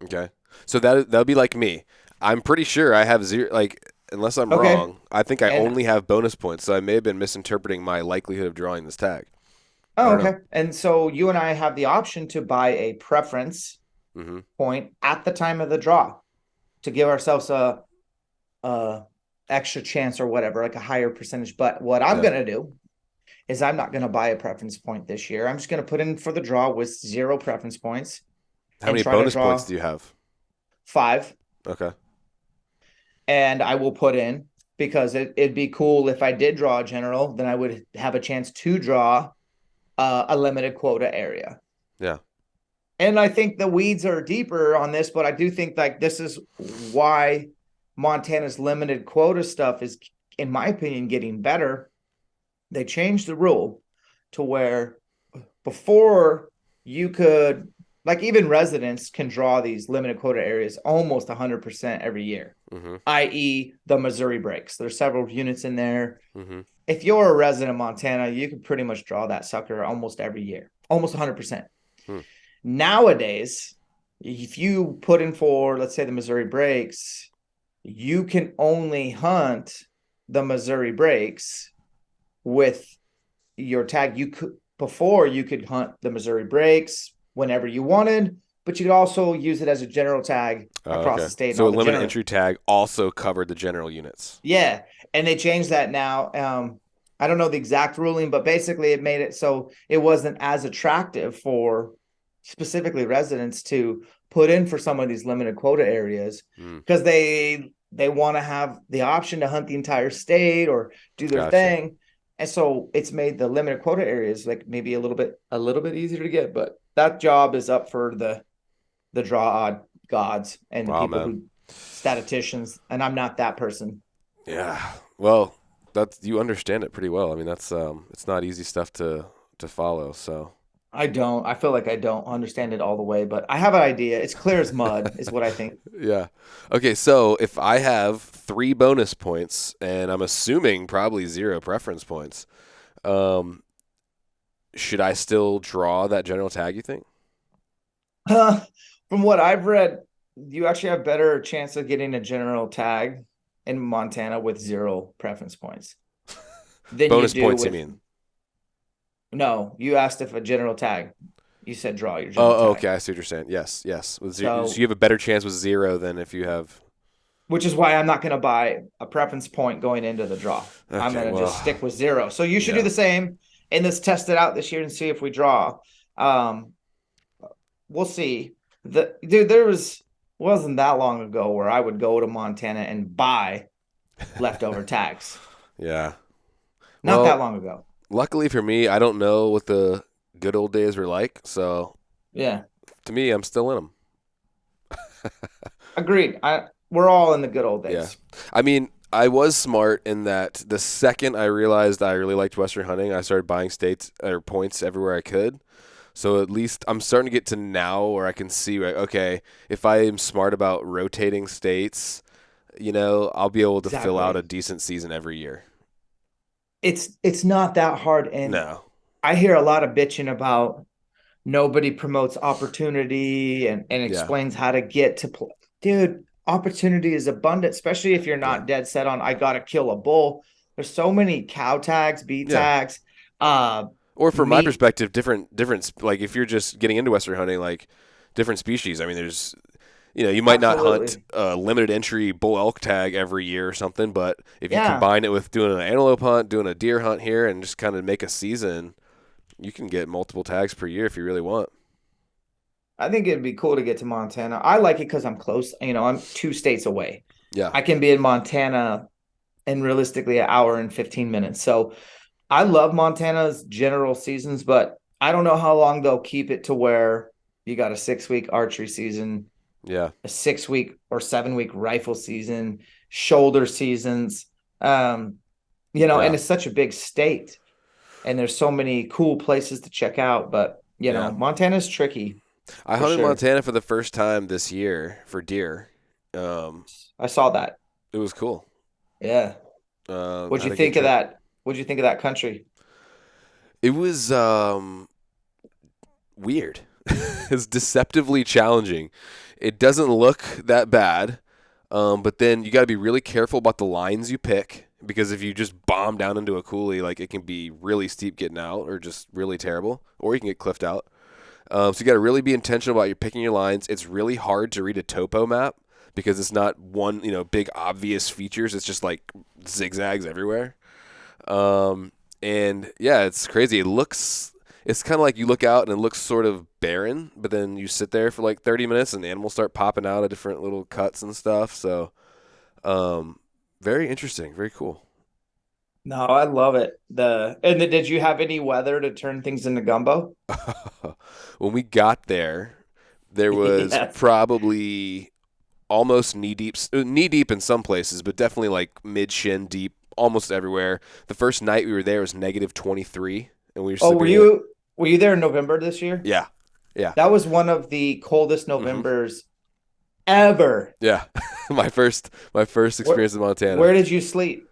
Okay. So that would be like me. I'm pretty sure I have zero. Like, unless I'm Okay. wrong, I think I And only have bonus points. So I may have been misinterpreting my likelihood of drawing this tag. I oh, don't know. okay. And so you and I have the option to buy a preference Mm-hmm. point at the time of the draw to give ourselves a extra chance or whatever, like a higher percentage. But what I'm Yeah. gonna do is I'm not gonna buy a preference point this year. I'm just gonna put in for the draw with zero preference points How and many try to bonus points draw do you have? five. Okay. And I will put in because it'd be cool if I did draw a general, then I would have a chance to draw a limited quota area. Yeah. And I think the weeds are deeper on this, but I do think like this is why Montana's limited quota stuff is, in my opinion, getting better. They changed the rule to where before you could, like, even residents can draw these limited quota areas almost 100% every year, Mm-hmm. i.e., the Missouri breaks. There's several units in there. Mm-hmm. If you're a resident of Montana, you can pretty much draw that sucker almost every year, almost 100%. Hmm. Nowadays, if you put in for, let's say, the Missouri breaks, you can only hunt the Missouri breaks with your tag. You could before you could hunt the Missouri breaks whenever you wanted, but you could also use it as a general tag across Okay. the state and So all a the limited general. entry tag also covered the general units. Yeah, and they changed that now. I don't know the exact ruling, but basically it made it so it wasn't as attractive for specifically residents to put in for some of these limited quota areas Mm. because they want to have the option to hunt the entire state or do their Gotcha. thing. And so it's made the limited quota areas like maybe a little bit easier to get, but that job is up for the draw odd gods and the Wow, people man. who statisticians, and I'm not that person. Yeah. Well, that's you understand it pretty well. I mean, that's it's not easy stuff to follow. So I don't. I feel like I don't understand it all the way, but I have an idea. It's clear as mud, is what I think. yeah. Okay. So if I have 3 bonus points and I'm assuming probably 0 preference points, um, should I still draw that general tag? You think? From what I've read, you actually have better chance of getting a general tag in Montana with zero preference points than you Bonus do points, you with mean? no. You asked if a general tag. You said draw your general Oh, tag. okay. I see what you're saying. Yes, yes. So So, you have a better chance with 0 than if you have. which is why I'm not going to buy a preference point going into the draw. I'm Okay. going to just Well, stick with zero. So you should do yeah. the same and let's test it out this year and see if we draw. Um, we'll see. There wasn't that long ago where I would go to Montana and buy leftover tags. Yeah. Not that Well, long ago. luckily for me, I don't know what the good old days were like. So Yeah, to me, I'm still in them. agreed. We're all in the good old Yeah. days. I mean, I was smart in that the second I realized I really liked Western hunting, I started buying states or points everywhere I could. So at least I'm starting to get to now where I can see, like, okay, if I am smart about rotating states, I'll be able to fill out a Exactly. decent season every year. It's not that hard, and No. I hear a lot of bitching about nobody promotes opportunity and Yeah. explains how to get to play. Dude, opportunity is abundant, especially if you're Yeah. not dead set on I gotta kill a bull. There's so many cow tags, bee Yeah. tags, uh, Or from my meat. perspective, different. Like if you're just getting into Western hunting, like different species. I mean, there's, you might not hunt Absolutely. a limited entry bull elk tag every year or something, but if you Yeah. combine it with doing an antelope hunt, doing a deer hunt here, and just kind of make a season, you can get multiple tags per year if you really want. I think it'd be cool to get to Montana. I like it because I'm close. I'm 2 states away. Yeah. I can be in Montana in realistically an hour and 15 minutes. So I love Montana's general seasons, but I don't know how long they'll keep it to where you got a 6 week archery season, Yeah. a 6 week or 7 week rifle season, shoulder seasons. Um, and Yeah. it's such a big state and there's so many cool places to check out. But, Yeah. Montana's tricky I for hunted sure. Montana for the first time this year for deer. Um, I saw that. it was cool. Yeah. Had a good trip. What'd you think of that country? It was weird. It's deceptively challenging. It doesn't look that bad, but then you got to be really careful about the lines you pick because if you just bomb down into a coulee, like it can be really steep getting out, or just really terrible, or you can get cliffed out. So you got to really be intentional about your picking your lines. It's really hard to read a topo map because it's not one big obvious features. It's just like zigzags everywhere. And yeah, it's crazy. It's kind of like you look out and it looks sort of barren, but then you sit there for like 30 minutes and animals start popping out of different little cuts and stuff. So, very interesting, very cool. No, I love it. Did you have any weather to turn things into gumbo? When we got there, there was Yes. probably almost knee deep in some places, but definitely like mid shin deep almost everywhere. The first night we were there was negative 23, and we were Oh, sleeping in. were you there in November this year? Yeah, yeah, That was one of the coldest hmm Novembers ever. yeah. my first Where experience in Montana. where did you sleep?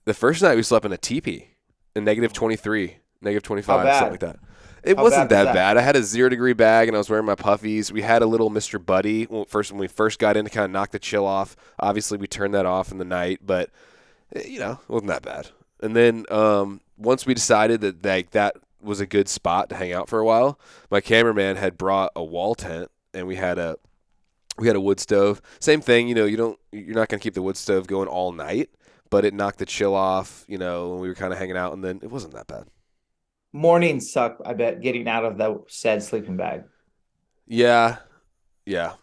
The first night we slept in a teepee in negative 23, negative How 25, something like bad? that. It How wasn't bad was that that? bad. I had a 0 degree bag and I was wearing my puffies. We had a little Mr. Buddy when we first got in to kind of knock the chill off. Obviously, we turned that off in the night, but it wasn't that bad. And then once we decided that that was a good spot to hang out for a while, my cameraman had brought a wall tent and we had a wood stove. Same thing, you're not going to keep the wood stove going all night, but it knocked the chill off, when we were kind of hanging out, and then it wasn't that bad. Mornings suck, I bet, getting out of the said sleeping bag. Yeah, yeah.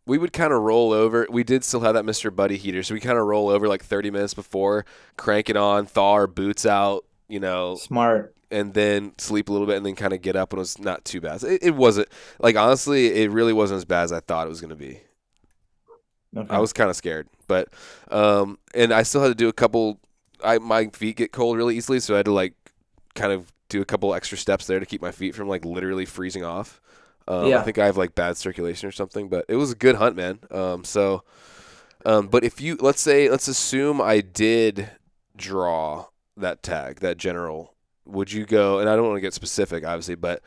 We would kind of roll over. We did still have that Mr. Buddy heater, so we kind of roll over like 30 minutes before, crank it on, thaw our boots out, Smart. and then sleep a little bit, and then kind of get up, and it was not too bad. It wasn't, like, honestly, it really wasn't as bad as I thought it was going to be. I Okay. was kind of scared, but and I still had to do a couple. My feet get cold really easily, so I had to like kind of do a couple extra steps there to keep my feet from like literally freezing off. I Yeah. think I have like bad circulation or something, but it was a good hunt, man. But if you let's assume I did draw that tag, that general, would you go? And I don't want to get specific, obviously, but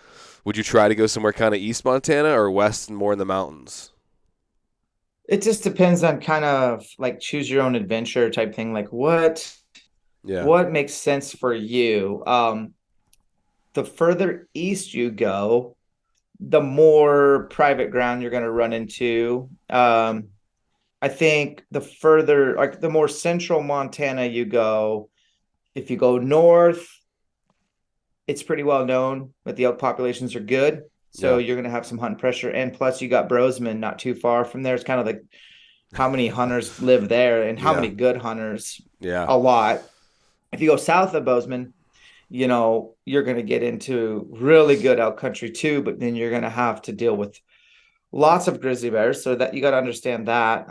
would you try to go somewhere kind of East Montana or West and more in the mountains? It just depends on kind of like choose your own adventure type thing. Like Yeah, what makes sense for you? The further east you go, the more private ground you're going to run into. I think the further, like the more central Montana you go, if you go north, it's pretty well known that the elk populations are good. So yeah, you're going to have some hunt pressure. And plus, you got Brosman not too far from there. It's kind of like how many hunters live there and how yeah, many good hunters. yeah, A lot. If you go south of Bozeman, you're going to get into really good elk country too, but then you're going to have to deal with lots of grizzly bears. So that you got to understand that.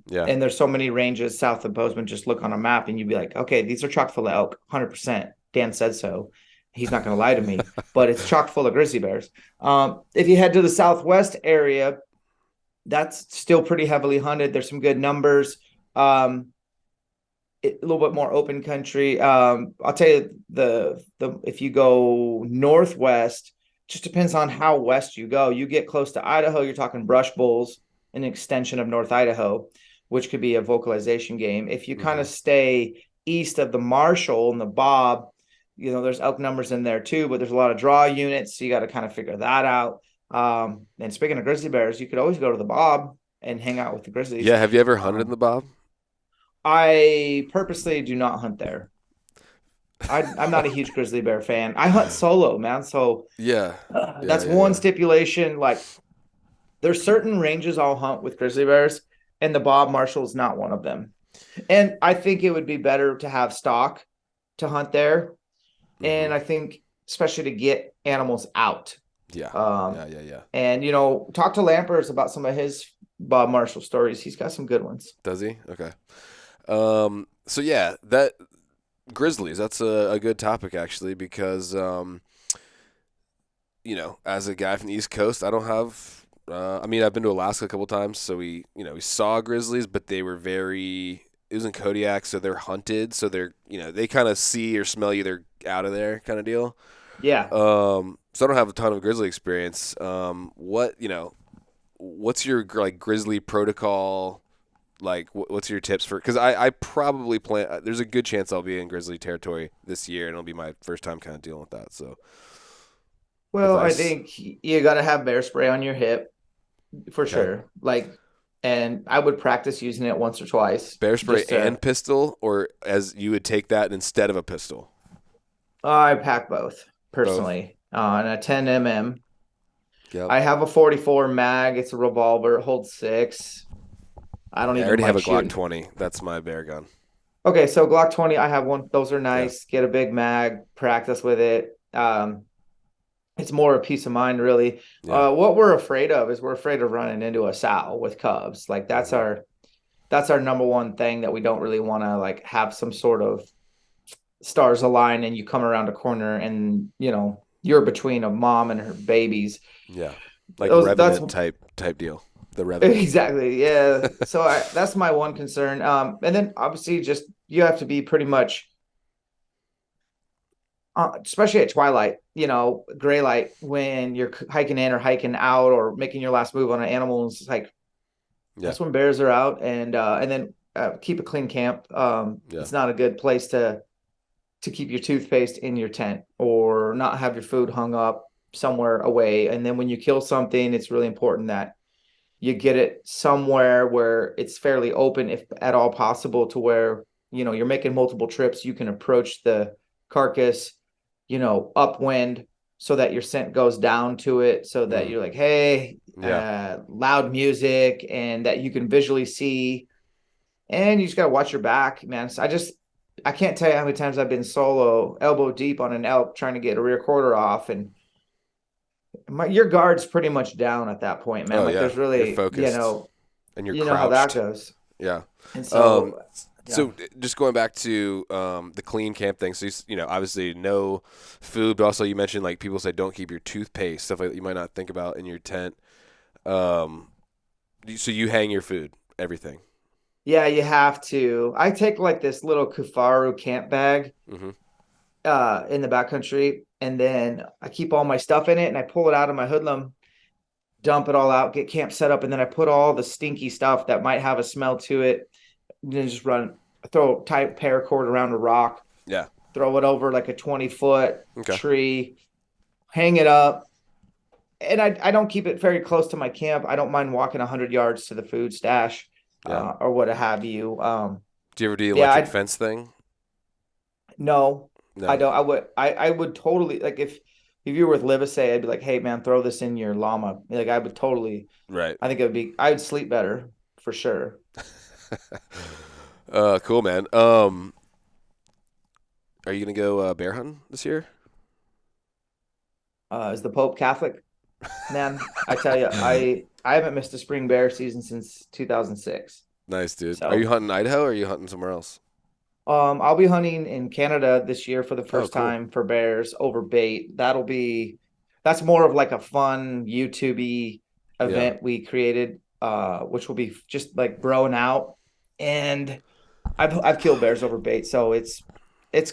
yeah. And there's so many ranges south of Bozeman. Just look on a map and you'd be like, okay, these are chock full of elk, 100%. Dan said so. He's not going to lie to me, but it's chock full of grizzly bears. If you head to the southwest area, that's still pretty heavily hunted. There's some good numbers. A little bit more open country. I'll tell you the if you go northwest, just depends on how west you go. You get close to Idaho, you're talking brush bulls, an extension of North Idaho, which could be a vocalization game. If you kind hmm of stay east of the Marshall and the Bob, there's elk numbers in there too, but there's a lot of draw units, so you got to kind of figure that out. And speaking of grizzly bears, you could always go to the Bob and hang out with the grizzlies. Yeah, have you ever hunted in Um, the Bob? I purposely do not hunt there. I'm not a huge grizzly bear fan. I hunt solo, man. So Yeah, yeah, that's yeah, one yeah. stipulation. Like there's certain ranges I'll hunt with grizzly bears, and the Bob Marshall's not one of them. And I think it would be better to have stock to hunt there. Mm-hmm. And I think especially to get animals out. Yeah. Um, Yeah. and talk to Lampers about some of his Bob Marshall stories. He's got some good ones. Does he? Okay. So yeah, that grizzlies. That's a good topic actually because as a guy from the East Coast, I don't have. I mean, I've been to Alaska a couple times, so we saw grizzlies, but they were very. It was in Kodiak, so they're hunted, so they're they kind of see or smell you, they're out of there kind of deal. Yeah. So I don't have a ton of grizzly experience. What's your like grizzly protocol? Like, what's your tips for? Because I probably plan. There's a good chance I'll be in grizzly territory this year, and it'll be my first time kind of dealing with that. So, Well, I advice. think you got to have bear spray on your hip for Okay. sure. And I would practice using it once or twice. Bear spray Just and pistol, or as you would take that instead of a pistol. I pack both Both. personally on a 10 mm. Yep. I have a 44 mag. It's a revolver. It holds six. I don't Yeah, I even already have like a Glock shooting. 20. That's my bear gun. Okay, so Glock 20, I have one. Those are Yeah. nice. Get a big mag, practice with it. It's more a peace of mind, really. Yeah. What we're afraid of is we're afraid of running into a sow with cubs. Like Hmm. that's our number one thing that we don't really want to like have some sort of stars align and you come around a corner and you're between a mom and her babies. Yeah. Like That's Revenant type deal. The Revenant. exactly, yeah. So that's my one concern. And then obviously just you have to be pretty much especially at twilight, gray light, when you're hiking in or hiking out or making your last move on an animal. It's like Yeah. that's when bears are out, and then keep a clean camp. Yeah. It's not a good place to keep your toothpaste in your tent or not have your food hung up somewhere away. And then when you kill something, it's really important that you get it somewhere where it's fairly open, if at all possible, to where you're making multiple trips. You can approach the carcass upwind so that your scent goes down to it, so that Mm. you're like, hey, Yeah. loud music, and that you can visually see. And you just got to watch your back, man. So I can't tell you how many times I've been solo elbow deep on an elk trying to get a rear quarter off, and your guard's pretty much down at that point, man. Oh Like yeah. there's You're really, focused and you're how that crouched. goes. Yeah. And Um, so, yeah. so just going back to the clean camp thing. So obviously no food, but also you mentioned like people say don't keep your toothpaste, stuff like that you might not think about in your tent. Um, so you hang your food, everything. Yeah, you have to. I take like this little Kufaru camp bag Hmm. in the backcountry, and then I keep all my stuff in it, and I pull it out of my hoodlum, dump it all out, get camp set up, and then I put all the stinky stuff that might have a smell to it, and then just throw a tight paracord around a rock, Yeah. throw it over like a 20-foot Okay. tree, hang it up. And I don't keep it very close to my camp. I don't mind walking 100 yards to the food stash, Yeah. or what have you. Do you ever do the Yeah, electric fence thing? no, I No. don't. I would totally, like, if you were with Livesay, I'd be like, hey man, throw this in your llama. Like I would totally. Right. I think I would sleep better for sure. Cool, man. Are you gonna go bear hunting this year? Is the Pope Catholic? Man, I tell you, I haven't missed a spring bear season since 2006. Nice, dude. Are you So, hunting Idaho or are you hunting somewhere else? I'll be hunting in Canada this year for the Oh, first cool. time for bears over bait. That's more of like a fun YouTubey Yeah. event we created, which will be just like broing out. And I've killed bears over bait, so it's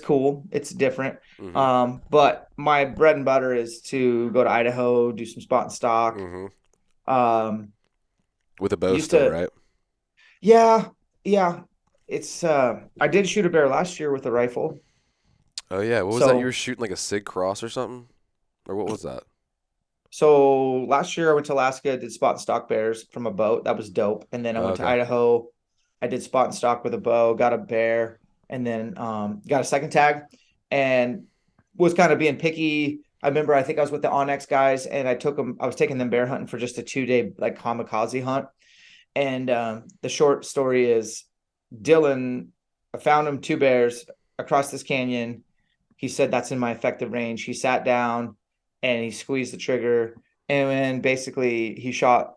cool. It's different. Mm-hmm. But my bread and butter is to go to Idaho, do some spot and stock. Mm-hmm. Um, With a bow used still, to, right? yeah, yeah. It's I did shoot a bear last year with a rifle. Oh yeah. What was that? You were So shooting like a Sig Cross or something? Or what was that? so last year I went to Alaska, did spot and stock bears from a boat. That was dope. And then I Oh, went to okay. Idaho. I did spot and stock with a bow, got a bear, and then got a second tag, and was kind of being picky. I remember I think I was with the Onyx guys, and I was taking them bear hunting for just a 2-day like kamikaze hunt. And the short story is Dylan, I found him 2 bears across this canyon. He said that's in my effective range. He sat down and he squeezed the trigger, and then basically he shot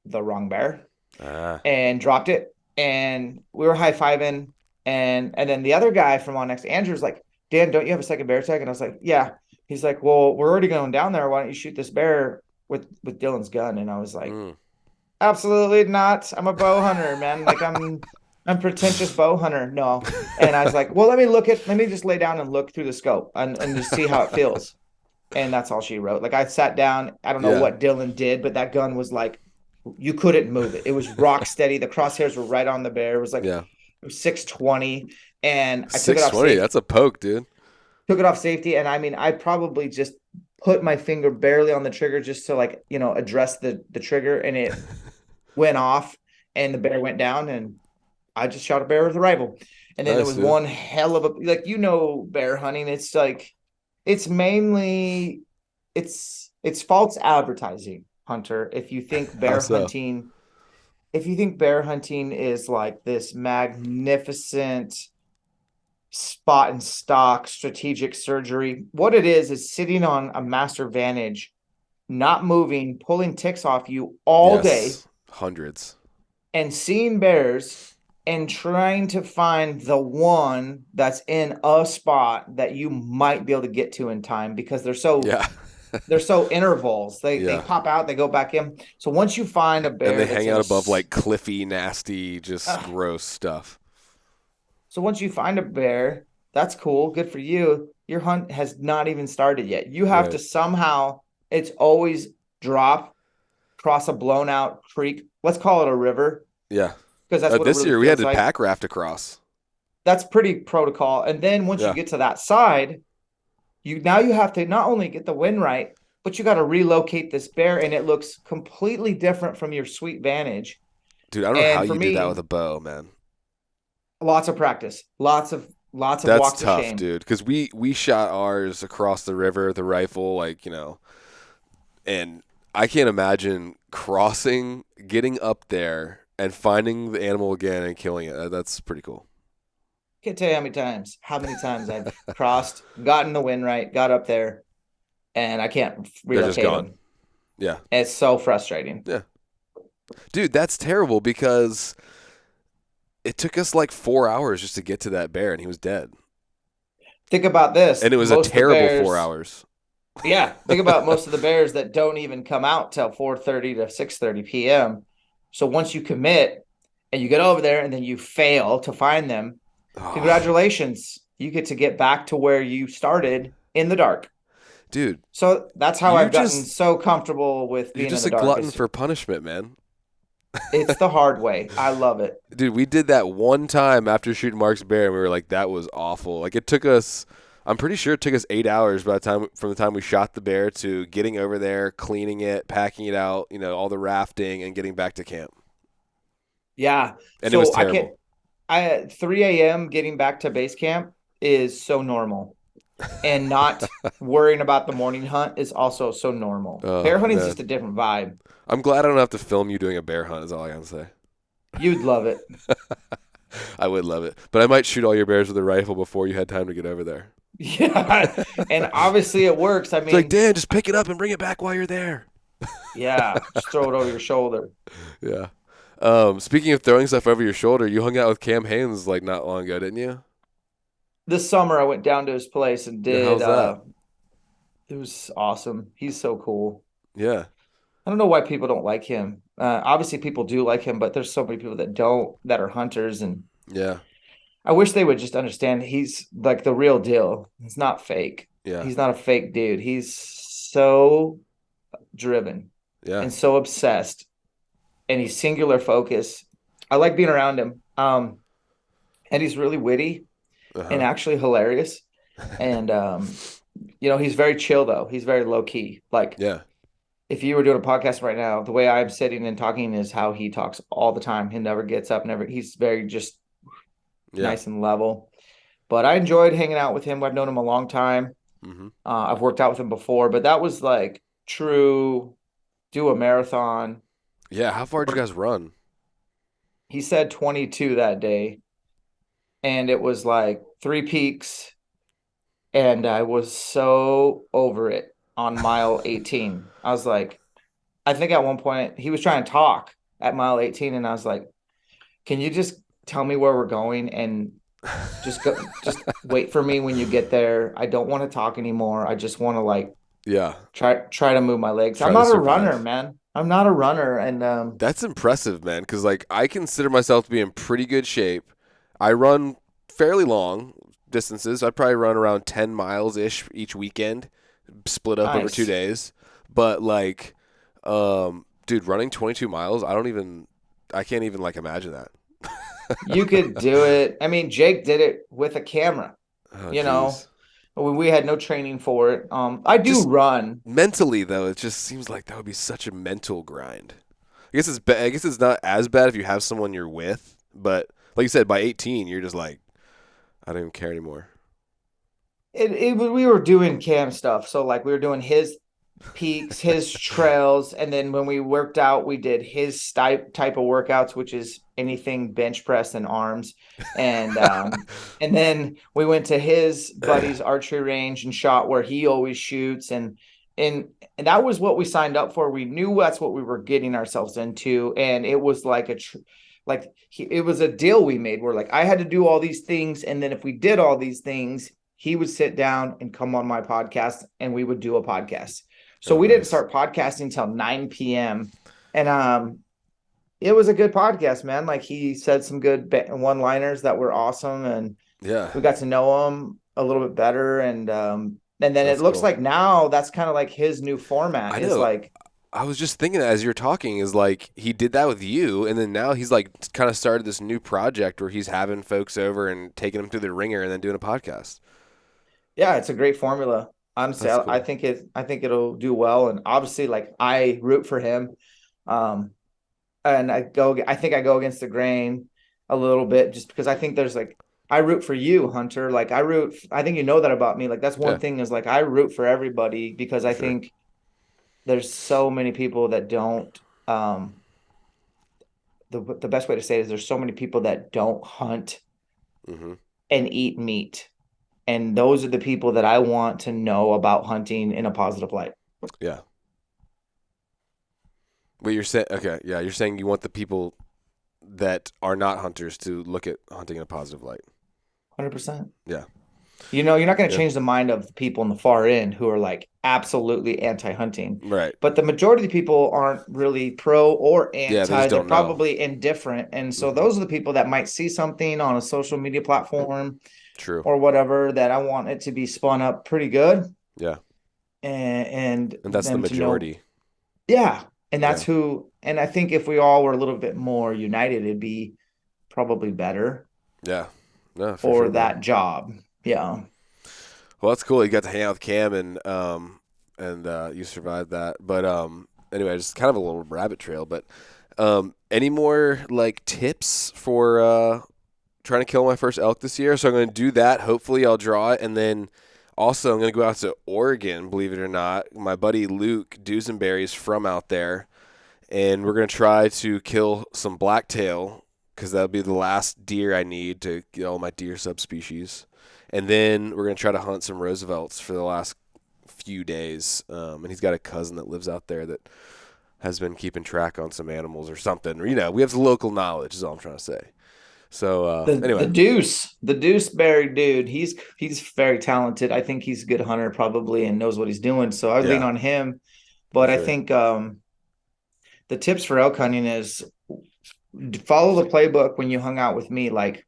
the wrong bear Ah. and dropped it. And we were high fiving. And then the other guy from on next, Andrew's like, Dan, don't you have a second bear tag? And I was like, yeah. He's like, well, we're already going down there. Why don't you shoot this bear with Dylan's gun? And I was like, Mm. absolutely not. I'm a bow hunter, man. Like I'm pretentious bow hunter. No. And I was like, well, let me just lay down and look through the scope and just see how it feels. And that's all she wrote. Like I sat down, I don't know Yeah. what Dylan did, but that gun was like, you couldn't move it. It was rock steady. The crosshairs were right on the bear. It was like, Yeah. it was 620. And I took it off 620. safety. That's a poke, dude. Took it off safety. And I mean, I probably just put my finger barely on the trigger just to like, address the trigger, and it went off and the bear went down, and I just shot a bear with a rifle. And then there Nice, was dude. one hell of a, like, bear hunting. It's like, it's mainly, it's false advertising, Hunter. If you think How bear so? hunting, if you think bear hunting is like this magnificent spot and stock strategic surgery, what it is sitting on a master vantage, not moving, pulling ticks off you all day, Yes. Hundreds. and seeing bears and trying to find the one that's in a spot that you might be able to get to in time, because Yeah. they're so intervals. They Yeah. pop out, they go back in. So once you find a bear And they that's hang in out above like cliffy, nasty, just Ugh. gross stuff. So once you find a bear, that's cool, good for you. Your hunt has not even started yet. You have to Right. somehow, it's always drop, cross a blown out creek. Let's call it a river, Yeah. because that's what it This really year we had feels to like. pack raft across. That's pretty protocol. And then once you Yeah. get to that side, you have to not only get the wind right, but you got to relocate this bear, and it looks completely different from your sweet vantage. Dude, I don't know how And for you do that me, with a bow, man. lots of practice, lots of That's walks of tough, shame. dude. Because we shot ours across the river, the rifle, like, and I can't imagine crossing, getting up there, and finding the animal again and killing it. That's pretty cool. Can't tell you how many times I've crossed, gotten the wind right, got up there, and I can't They're just relocate gone. them. Yeah. It's so frustrating. Yeah. Dude, that's terrible because it took us like 4 hours just to get to that bear, and he was dead. Think about this. And it was a Most of the terrible bears- 4 hours. Yeah, think about most of the bears that don't even come out till 4:30 to 6:30 p.m. So once you commit and you get over there and then you fail to find them, Oh, congratulations. You get to get back to where you started in the dark. dude, So that's how You're I've gotten just- so comfortable with being you're just in a the dark. glutton for punishment, man. It's the hard way. I love it. Dude, we did that one time after shooting Mark's bear, and we were like, that was awful. Like, it took us, I'm pretty sure it took us 8 hours from the time we shot the bear to getting over there, cleaning it, packing it out, all the rafting, and getting back to camp. Yeah. And so it was I terrible. at 3 a.m. getting back to base camp is so normal. And not worrying about the morning hunt is also so normal. Oh, Bear hunting is man. just a different vibe. I'm glad I don't have to film you doing a bear hunt, is all I gotta say. You'd love it. I would love it. But I might shoot all your bears with a rifle before you had time to get over there. Yeah. And obviously it works. I It's mean, like, Dan, just pick it up and bring it back while you're there. yeah, just throw it over your shoulder. Yeah. Speaking of throwing stuff over your shoulder, you hung out with Cam Haynes like not long ago, didn't you? This summer I went down to his place and Yeah, did how's that? it was awesome. He's so cool. Yeah. I don't know why people don't like him. Obviously people do like him, but there's so many people that don't, that are hunters, and Yeah. I wish they would just understand he's like the real deal. He's not fake. Yeah. He's not a fake dude. He's so driven Yeah. and so obsessed, and he's singular focus. I like being around him. And he's really witty and Uh-huh. actually hilarious. And he's very chill though. He's very low key. Like Yeah. if you were doing a podcast right now, the way I'm sitting and talking is how he talks all the time. He never gets up, he's very just Yeah. nice and level. But I enjoyed hanging out with him. I've known him a long time. Mm-hmm. I've worked out with him before, but that was like true do a marathon. Yeah. How far did you guys run? he said 22 that day, and it was like 3 peaks, and I was so over it on mile 18. I was like, I think at one point he was trying to talk at mile 18, and I was like, can you just tell me where we're going and just wait for me when you get there. I don't want to talk anymore. I just want to like Yeah. try to move my legs. I'm Try to not a runner, survive. man. I'm not a runner, and That's impressive, man, because like I consider myself to be in pretty good shape. I run fairly long distances. I probably run around 10 miles ish each weekend, split up over two nice. days. But like, dude, running 22 miles, I can't even like imagine that. You could do it. I mean, Jake did it with a camera, Oh, you know. jeez. We had no training for it. I do Just run. mentally though, it just seems like that would be such a mental grind. I guess it's not as bad if you have someone you're with, but like you said, by 18, you're just like, I don't even care anymore. We were doing cam stuff, so like we were doing his peaks, his trails, and then when we worked out, we did his type of workouts, which is anything bench press and arms, and and then we went to his buddy's archery range and shot where he always shoots, and and that was what we signed up for. We knew that's what we were getting ourselves into, and it was like it was a deal we made where like I had to do all these things, and then if we did all these things, he would sit down and come on my podcast, and we would do a podcast. So Oh, we didn't nice. start podcasting till 9 p.m. And it was a good podcast, man. Like he said some good one-liners that were awesome, and Yeah, we got to know him a little bit better. And then it that's looks cool. like now that's kind of like his new I format is know. like, I was just thinking that as you're talking is like he did that with you, and then now he's like kind of started this new project where he's having folks over and taking them through the ringer and then doing a podcast. yeah, it's a great formula. Honestly, That's I cool. think I think it'll do well. And obviously, like I root for him. Um, and I think I go against the grain a little bit just because I think there's like I root for you, Hunter. Like I think you know that about me. Like that's one Yeah, thing is like I root for everybody because for I sure. think there's so many people that don't the best way to say it is there's so many people that don't hunt Hmm. and eat meat. And those are the people that I want to know about hunting in a positive light. Yeah. But you're saying okay, yeah, you're saying you want the people that are not hunters to look at hunting in a positive light. 100%. Yeah. You know, you're not going to Yeah. change the mind of the people in the far end who are like absolutely anti-hunting. Right. But the majority of the people aren't really pro or Yeah, they just anti. They're don't know. probably indifferent. And so Hmm. those are the people that might see something on a social media platform True. or whatever that I want it to be spun up pretty good Yeah. and And that's the them to know, majority. yeah. And that's Yeah. who, and I think if we all were a little bit more united, it'd be probably better Yeah. No, for for sure, man. that job. Yeah. Well, that's cool. You got to hang out with Cam and you survived that. But anyway, just kind of a little rabbit trail. But any more like tips for trying to kill my first elk this year? So I'm going to do that. Hopefully, I'll draw it, and then also I'm going to go out to Oregon. Believe it or not, my buddy Luke Dusenberry is from out there, and we're going to try to kill some blacktail because that'll be the last deer I need to get all my deer subspecies. And then we're going to try to hunt some Roosevelts for the last few days. And he's got a cousin that lives out there that has been keeping track on some animals or something. Or, we have the local knowledge is all I'm trying to say. So The anyway, the Deuceberry dude, he's very talented. I think he's a good hunter probably and knows what he's doing. So I would lean yeah, on him. for But I sure. think the tips for elk hunting is follow the playbook when you hung out with me. Like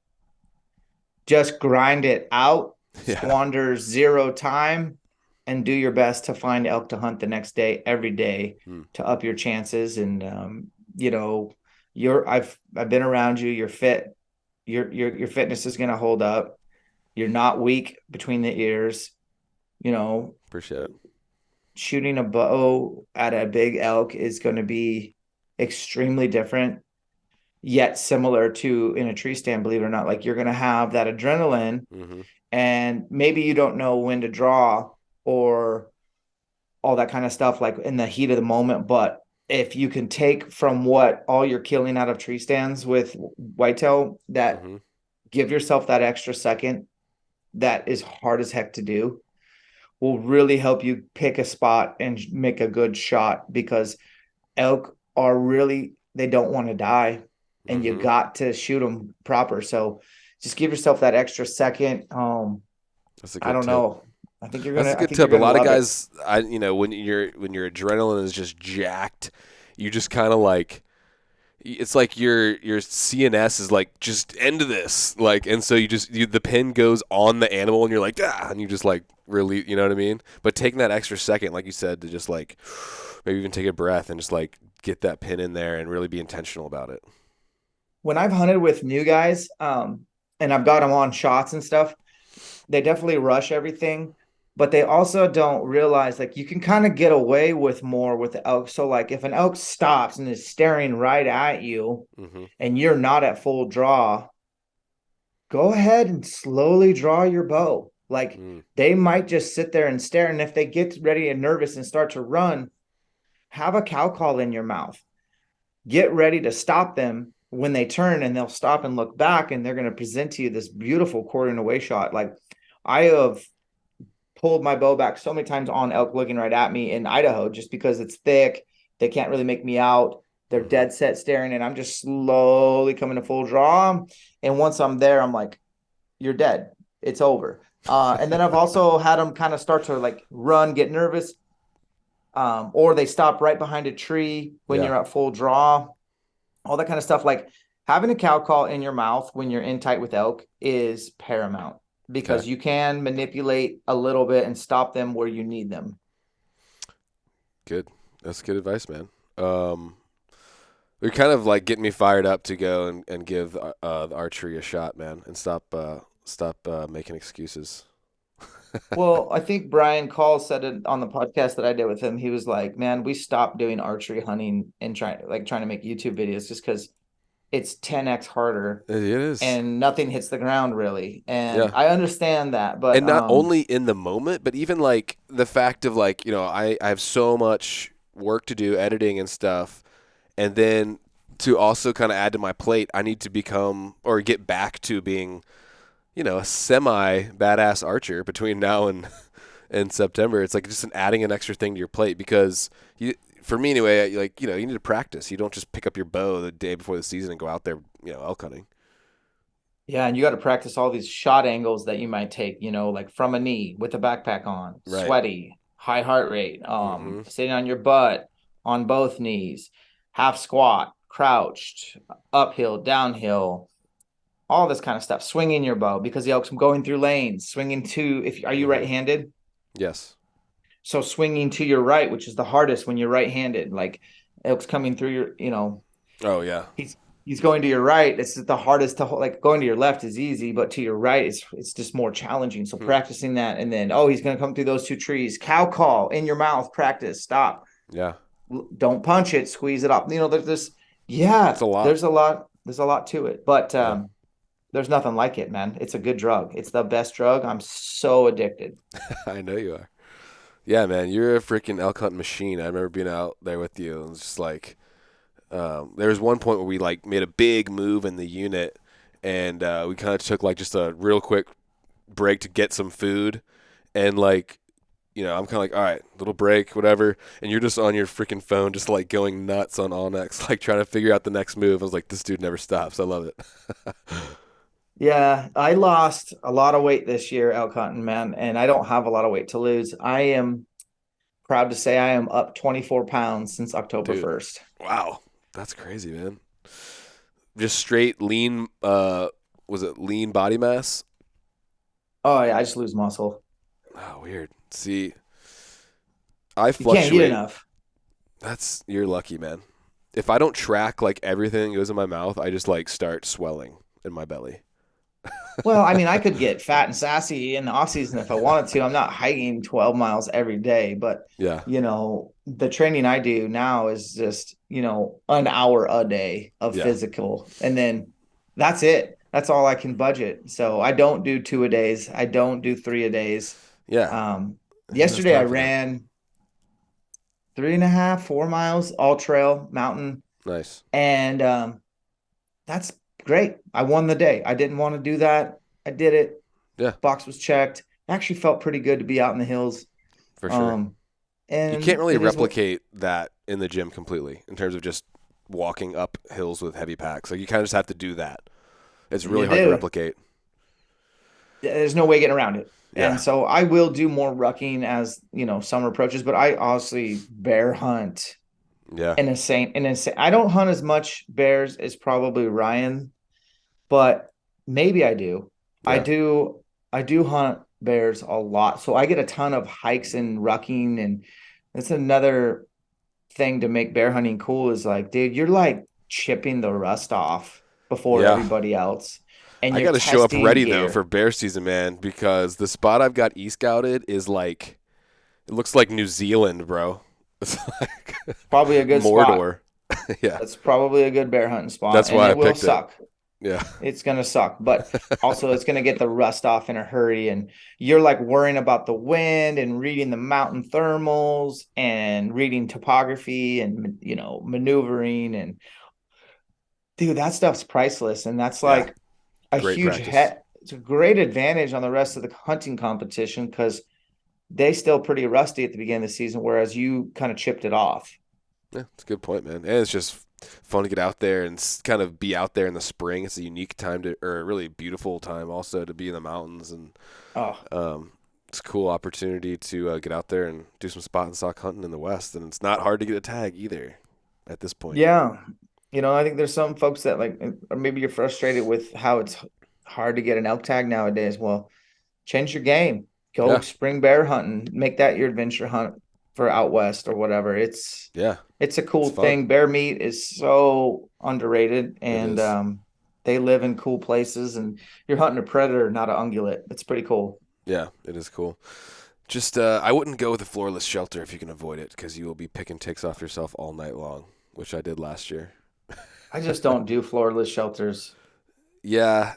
just grind it out, Yeah, squander zero time, and do your best to find elk to hunt the next day, every day, hmm, to up your chances. And you know, I've been around you. You're fit. Your fitness is going to hold up. You're not weak between the ears. You know, appreciate it. shooting a bow at a big elk is going to be extremely different, yet similar to in a tree stand, believe it or not. Like you're going to have that adrenaline, Hmm. and maybe you don't know when to draw or all that kind of stuff, like in the heat of the moment, but if you can take from what all you're killing out of tree stands with whitetail, that Mm-hmm. give yourself that extra second that is hard as heck to do, will really help you pick a spot and make a good shot, because elk are really, they don't want to die, and you Mm-hmm. got to shoot them proper. So just give yourself that extra second. That's a I good don't tip. know. That's a I good think you're tip. A gonna lot of love it. guys, when your adrenaline is just jacked, you just kind of like it's like your CNS is like just end this like, and so the pin goes on the animal and you're like and you just like really, you know what I mean? But taking that extra second, like you said, to just like maybe even take a breath and just like get that pin in there and really be intentional about it. When I've hunted with new guys, and I've got them on shots and stuff, they definitely rush everything, but they also don't realize like you can kind of get away with more with the elk. So like if an elk stops and is staring right at you Mm-hmm. and you're not at full draw, go ahead and slowly draw your bow. Like Mm. they might just sit there and stare. And if they get ready and nervous and start to run, have a cow call in your mouth. Get ready to stop them when they turn, and they'll stop and look back, and they're going to present to you this beautiful quartering away shot. Like I have pulled my bow back so many times on elk looking right at me in Idaho, just because it's thick. They can't really make me out. They're Mm-hmm. dead set staring, and I'm just slowly coming to full draw. And once I'm there, I'm like, you're dead. It's over. And then I've also had them kind of start to like run, get nervous, or they stop right behind a tree when Yeah. you're at full draw, all that kind of stuff. Like having a cow call in your mouth when you're in tight with elk is paramount, Okay. because you can manipulate a little bit and stop them where you need them. Good. That's good advice, man. You're kind of like getting me fired up to go and give the archery a shot, man, and stop making excuses. Well, I think Brian Call said it on the podcast that I did with him. He was like, "Man, we stopped doing archery hunting and trying to make YouTube videos just because it's 10x harder It is. and nothing hits the ground really." And Yeah. I understand that, but And not only in the moment, but even like the fact of like, I have so much work to do, editing and stuff. And then to also kind of add to my plate, I need to become or get back to being, a semi badass archer between now and September. It's like just adding an extra thing to your plate because for me anyway, you need to practice. You don't just pick up your bow the day before the season and go out there, elk hunting. yeah, and you got to practice all these shot angles that you might take, like from a knee with a backpack on, Right. sweaty, high heart rate, Mm-hmm. sitting on your butt on both knees, half squat, crouched, uphill, downhill, all this kind of stuff. Swinging your bow because the elk's going through lanes, swinging to, if are you Mm-hmm. right-handed? Yes. So swinging to your right, which is the hardest when you're right-handed, like elk's coming through Oh yeah. he's going to your right. It's the hardest to hold. Like going to your left is easy, but to your right, it's just more challenging. So Hmm. practicing that, and then he's going to come through those two trees. Cow call in your mouth. Practice. Stop. Yeah. Don't punch it. Squeeze it up. There's this. It's a Yeah, lot. there's a lot. There's a lot to it, but Yeah. there's nothing like it, man. It's a good drug. It's the best drug. I'm so addicted. I know you are. Yeah, man, you're a freaking elk hunt machine. I remember being out there with you. And it was just like, there was one point where we like made a big move in the unit, and we kind of took like just a real quick break to get some food, and like, I'm kind of like, all right, little break, whatever, and you're just on your freaking phone, just like going nuts on Onyx, like trying to figure out the next move. I was like, this dude never stops. I love it. Yeah, I lost a lot of weight this year elk hunting, man, and I don't have a lot of weight to lose. I am proud to say I am up 24 pounds since October Dude, 1st. wow, that's crazy, man. Just straight lean. Was it lean body mass? Oh yeah, I just lose muscle. Oh, weird. See, I You can't eat fluctuate. enough. You're lucky, man. If I don't track like everything that goes in my mouth, I just like start swelling in my belly. Well, I mean, I could get fat and sassy in the off season if I wanted to. I'm not hiking 12 miles every day, but Yeah, the training I do now is just, an hour a day of yeah, physical. And then that's it. That's all I can budget. So I don't do 2 a days. I don't do 3 a days. yeah. Um, Who has Yesterday I time for that? ran 3.5, 4 miles, all trail, mountain. Nice. And that's great. I won the day. I didn't want to do that. I did it. Yeah, Box was checked. Actually felt pretty good to be out in the hills. for sure. Um, You can't and really it is what replicate that in the gym completely in terms of just walking up hills with heavy packs. Like you kind of just have to do that. It's you really hard to do. replicate. There's no way getting around it. And Yeah. so I will do more rucking as summer approaches, but I honestly bear hunt Yeah. insane. I don't hunt as much bears as probably Ryan, but maybe I do. I Yeah. do I do hunt bears a lot. So I get a ton of hikes and rucking, and that's another thing to make bear hunting cool is like, dude, you're like chipping the rust off before Yeah. everybody else. And I you're got to show up testing ready though gear. for bear season, man, because the spot I've got e-scouted is like it looks like New Zealand, bro. It's like Probably a good spot. Mordor. Yeah. That's probably a good bear hunting spot, That's and why I it will picked it. suck. Yeah. It's gonna suck, but also it's gonna get the rust off in a hurry. And you're like worrying about the wind and reading the mountain thermals and reading topography and maneuvering. And dude, that stuff's priceless. And that's Yeah. like a Great huge practice. it's a great advantage on the rest of the hunting competition because they still pretty rusty at the beginning of the season, whereas you kind of chipped it off. Yeah, it's a good point, man. And it's just fun to get out there and kind of be out there in the spring. It's a unique time to, or a really beautiful time also to be in the mountains, and Oh, it's a cool opportunity to get out there and do some spot and stock hunting in the West. And it's not hard to get a tag either at this point. yeah. I think there's some folks that like, or maybe you're frustrated with how it's hard to get an elk tag nowadays. Well, change your game. Go Yeah, spring bear hunting. Make that your adventure hunt for out west or whatever. yeah, It's a it's cool fun. thing. Bear meat is so underrated, It and is. they live in cool places. And you're hunting a predator, not an ungulate. It's pretty cool. Yeah, it is cool. Just I wouldn't go with a floorless shelter if you can avoid it, because you will be picking ticks off yourself all night long, which I did last year. I just don't do floorless shelters. Yeah,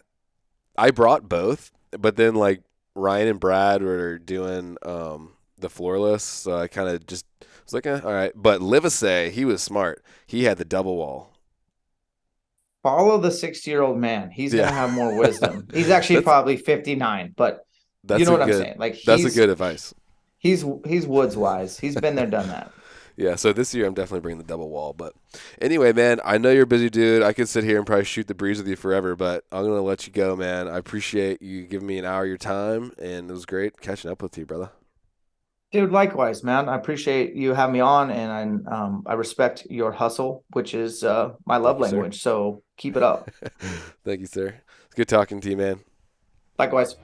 I brought both, but then like Ryan and Brad were doing the floorless, so I kind of just was like, all right. But Livesey, he was smart. He had the double wall. Follow the 60-year-old man. He's gonna Yeah, have more wisdom. He's actually that's probably 59, but you that's know a what I'm good saying. Like that's a good advice. he's woods wise. He's been there, done that. Yeah, so this year I'm definitely bringing the double wall. But anyway, man, I know you're a busy dude. I could sit here and probably shoot the breeze with you forever, but I'm gonna let you go, man. I appreciate you giving me an hour of your time, and it was great catching up with you, brother. Dude, likewise, man. I appreciate you having me on, and I respect your hustle, which is my Thank love you, sir. language. So keep it up. Thank you, sir. It's good talking to you, man. Likewise.